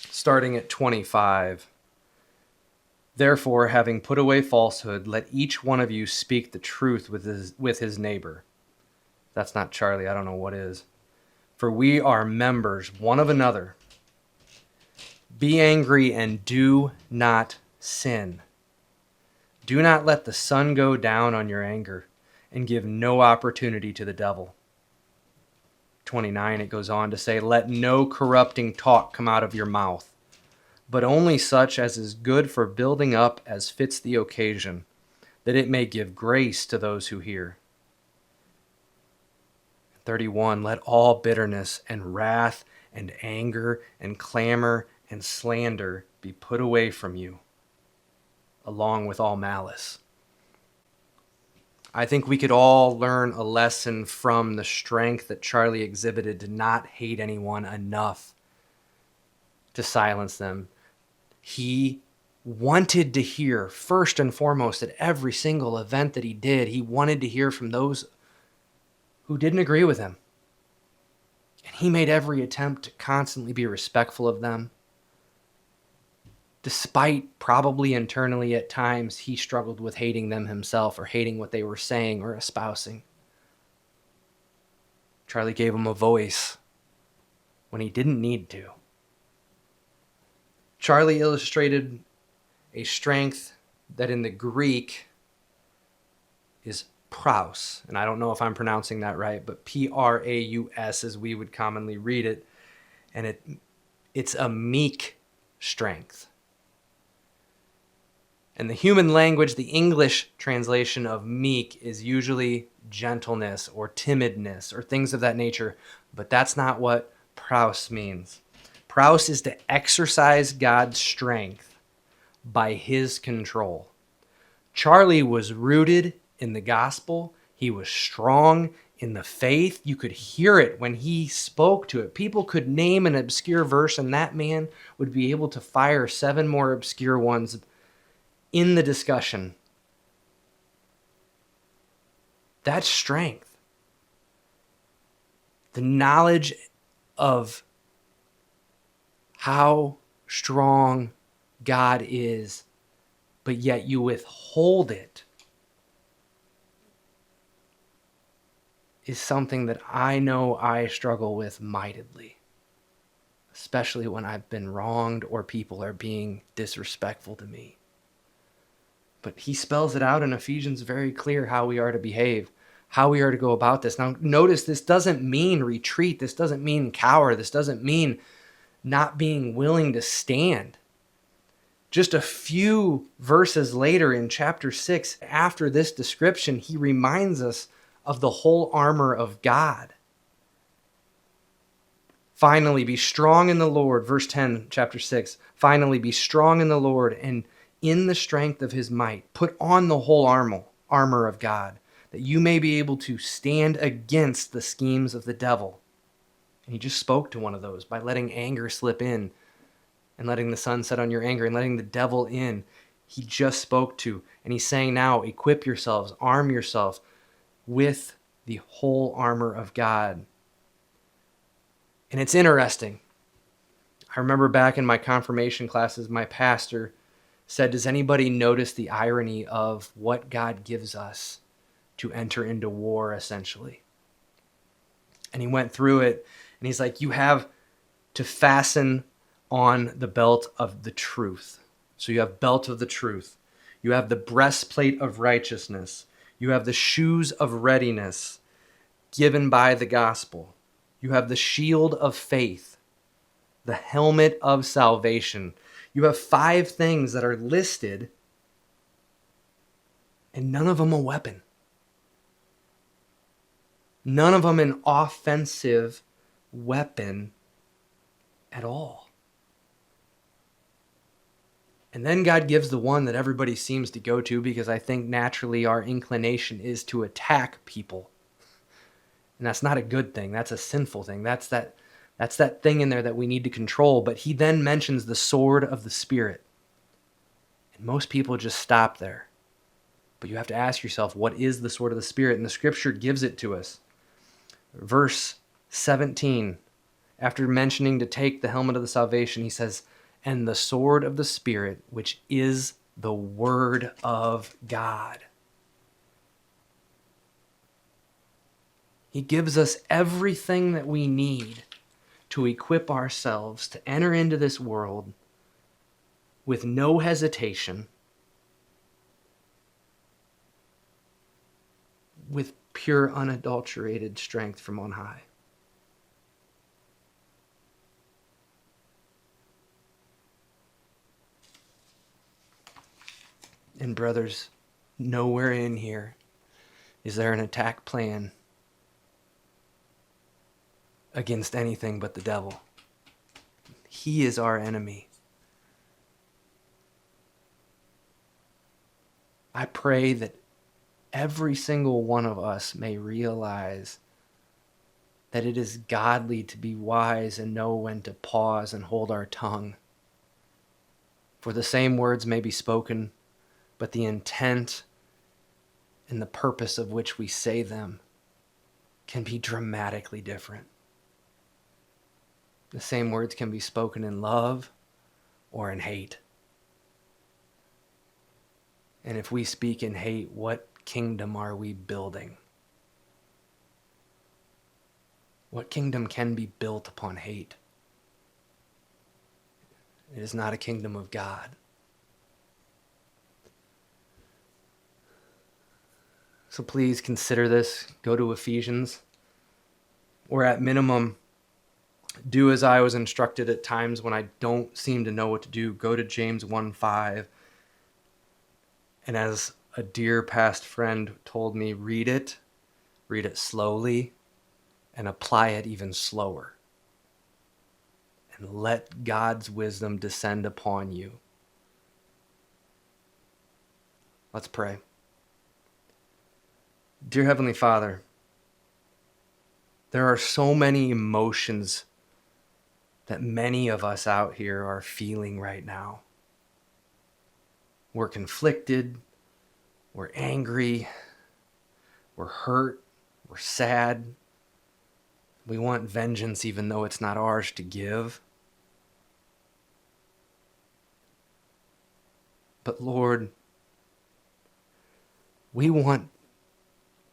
starting at 25. Therefore, having put away falsehood, let each one of you speak the truth with his neighbor. That's not Charlie. I don't know what is. For we are members one of another. Be angry and do not sin. Do not let the sun go down on your anger and give no opportunity to the devil. 29, it goes on to say, let no corrupting talk come out of your mouth, but only such as is good for building up as fits the occasion, that it may give grace to those who hear. 31, let all bitterness and wrath and anger and clamor and slander be put away from you, along with all malice. I think we could all learn a lesson from the strength that Charlie exhibited to not hate anyone enough to silence them. He wanted to hear, first and foremost, at every single event that he did, he wanted to hear from those who didn't agree with him. And he made every attempt to constantly be respectful of them. Despite probably internally at times he struggled with hating them himself or hating what they were saying or espousing. Charlie gave him a voice when he didn't need to. Charlie illustrated a strength that in the Greek is praus. And I don't know if I'm pronouncing that right, but Praus as we would commonly read it. And it's a meek strength. In the human language, the English translation of meek is usually gentleness or timidness or things of that nature, but that's not what praus means. Praus is to exercise God's strength by his control. Charlie was rooted in the gospel. He was strong in the faith. You could hear it when he spoke to it. People could name an obscure verse, and that man would be able to fire 7 more obscure ones in the discussion. That's strength. The knowledge of how strong God is, but yet you withhold it, is something that I know I struggle with mightily, especially when I've been wronged or people are being disrespectful to me. But he spells it out in Ephesians very clear how we are to behave, how we are to go about this. Now, notice this doesn't mean retreat. This doesn't mean cower. This doesn't mean not being willing to stand. Just a few verses later in chapter 6, after this description, he reminds us of the whole armor of God. Finally, be strong in the Lord. Verse 10, chapter 6. Finally, be strong in the Lord and in the strength of his might. Put on the whole armor of God, that you may be able to stand against the schemes of the devil. And he just spoke to one of those by letting anger slip in and letting the sun set on your anger and letting the devil in. He just spoke to. And he's saying now, equip yourselves, arm yourself with the whole armor of God. And it's interesting. I remember back in my confirmation classes, my pastor said, does anybody notice the irony of what God gives us to enter into war, essentially? And he went through it, and he's like, you have to fasten on the belt of the truth. So you have belt of the truth. You have the breastplate of righteousness. You have the shoes of readiness given by the gospel. You have the shield of faith, the helmet of salvation. You have 5 things that are listed, and none of them a weapon. None of them an offensive weapon at all. And then God gives the one that everybody seems to go to, because I think naturally our inclination is to attack people. And that's not a good thing. That's a sinful thing. That's that thing in there that we need to control. But he then mentions the sword of the Spirit. And most people just stop there. But you have to ask yourself, what is the sword of the Spirit? And the scripture gives it to us. Verse 17, after mentioning to take the helmet of the salvation, he says, and the sword of the Spirit, which is the word of God. He gives us everything that we need to equip ourselves to enter into this world with no hesitation, with pure, unadulterated strength from on high. And brothers, nowhere in here is there an attack plan against anything but the devil. He is our enemy. I pray that every single one of us may realize that it is godly to be wise and know when to pause and hold our tongue. For the same words may be spoken, but the intent and the purpose of which we say them can be dramatically different. The same words can be spoken in love or in hate. And if we speak in hate, what kingdom are we building? What kingdom can be built upon hate? It is not a kingdom of God. So please consider this. Go to Ephesians. Or at minimum, do as I was instructed at times when I don't seem to know what to do. Go to James 1:5. And as a dear past friend told me, read it slowly, and apply it even slower. And let God's wisdom descend upon you. Let's pray. Dear Heavenly Father, there are so many emotions that many of us out here are feeling right now. We're conflicted, we're angry, we're hurt, we're sad. We want vengeance even though it's not ours to give. But Lord, we want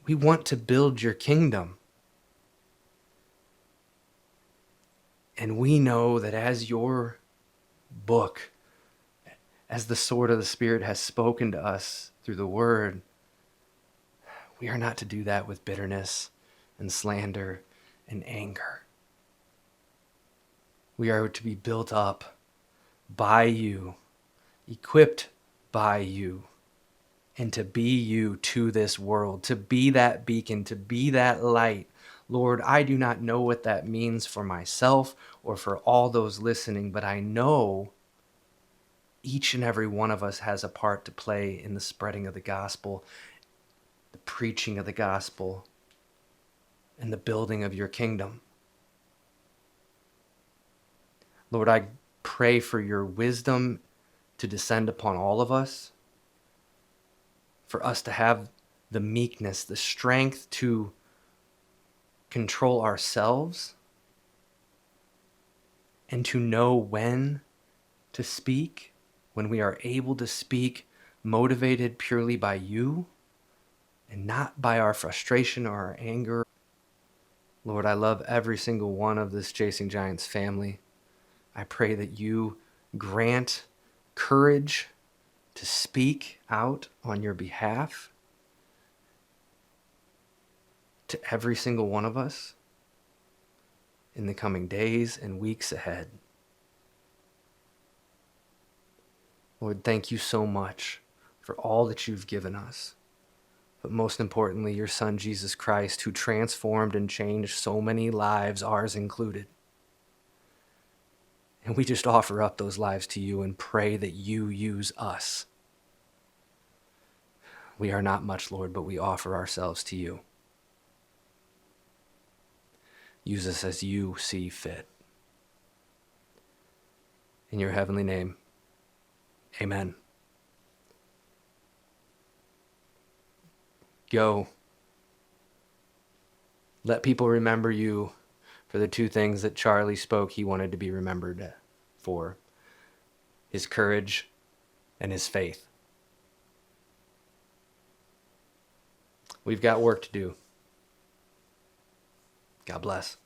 to build your kingdom. And we know that as your book, as the sword of the Spirit has spoken to us through the word, we are not to do that with bitterness and slander and anger. We are to be built up by you, equipped by you, and to be you to this world, to be that beacon, to be that light. Lord, I do not know what that means for myself or for all those listening, but I know each and every one of us has a part to play in the spreading of the gospel, the preaching of the gospel, and the building of your kingdom. Lord, I pray for your wisdom to descend upon all of us, for us to have the meekness, the strength to control ourselves, and to know when to speak, when we are able to speak motivated purely by you and not by our frustration or our anger. Lord, I love every single one of this Chasing Giants family. I pray that you grant courage to speak out on your behalf to every single one of us in the coming days and weeks ahead. Lord, thank you so much for all that you've given us, but most importantly, your Son, Jesus Christ, who transformed and changed so many lives, ours included. And we just offer up those lives to you and pray that you use us. We are not much, Lord, but we offer ourselves to you. Use us as you see fit. In your heavenly name, amen. Go. Let people remember you for the two things that Charlie spoke he wanted to be remembered for: his courage and his faith. We've got work to do. God bless.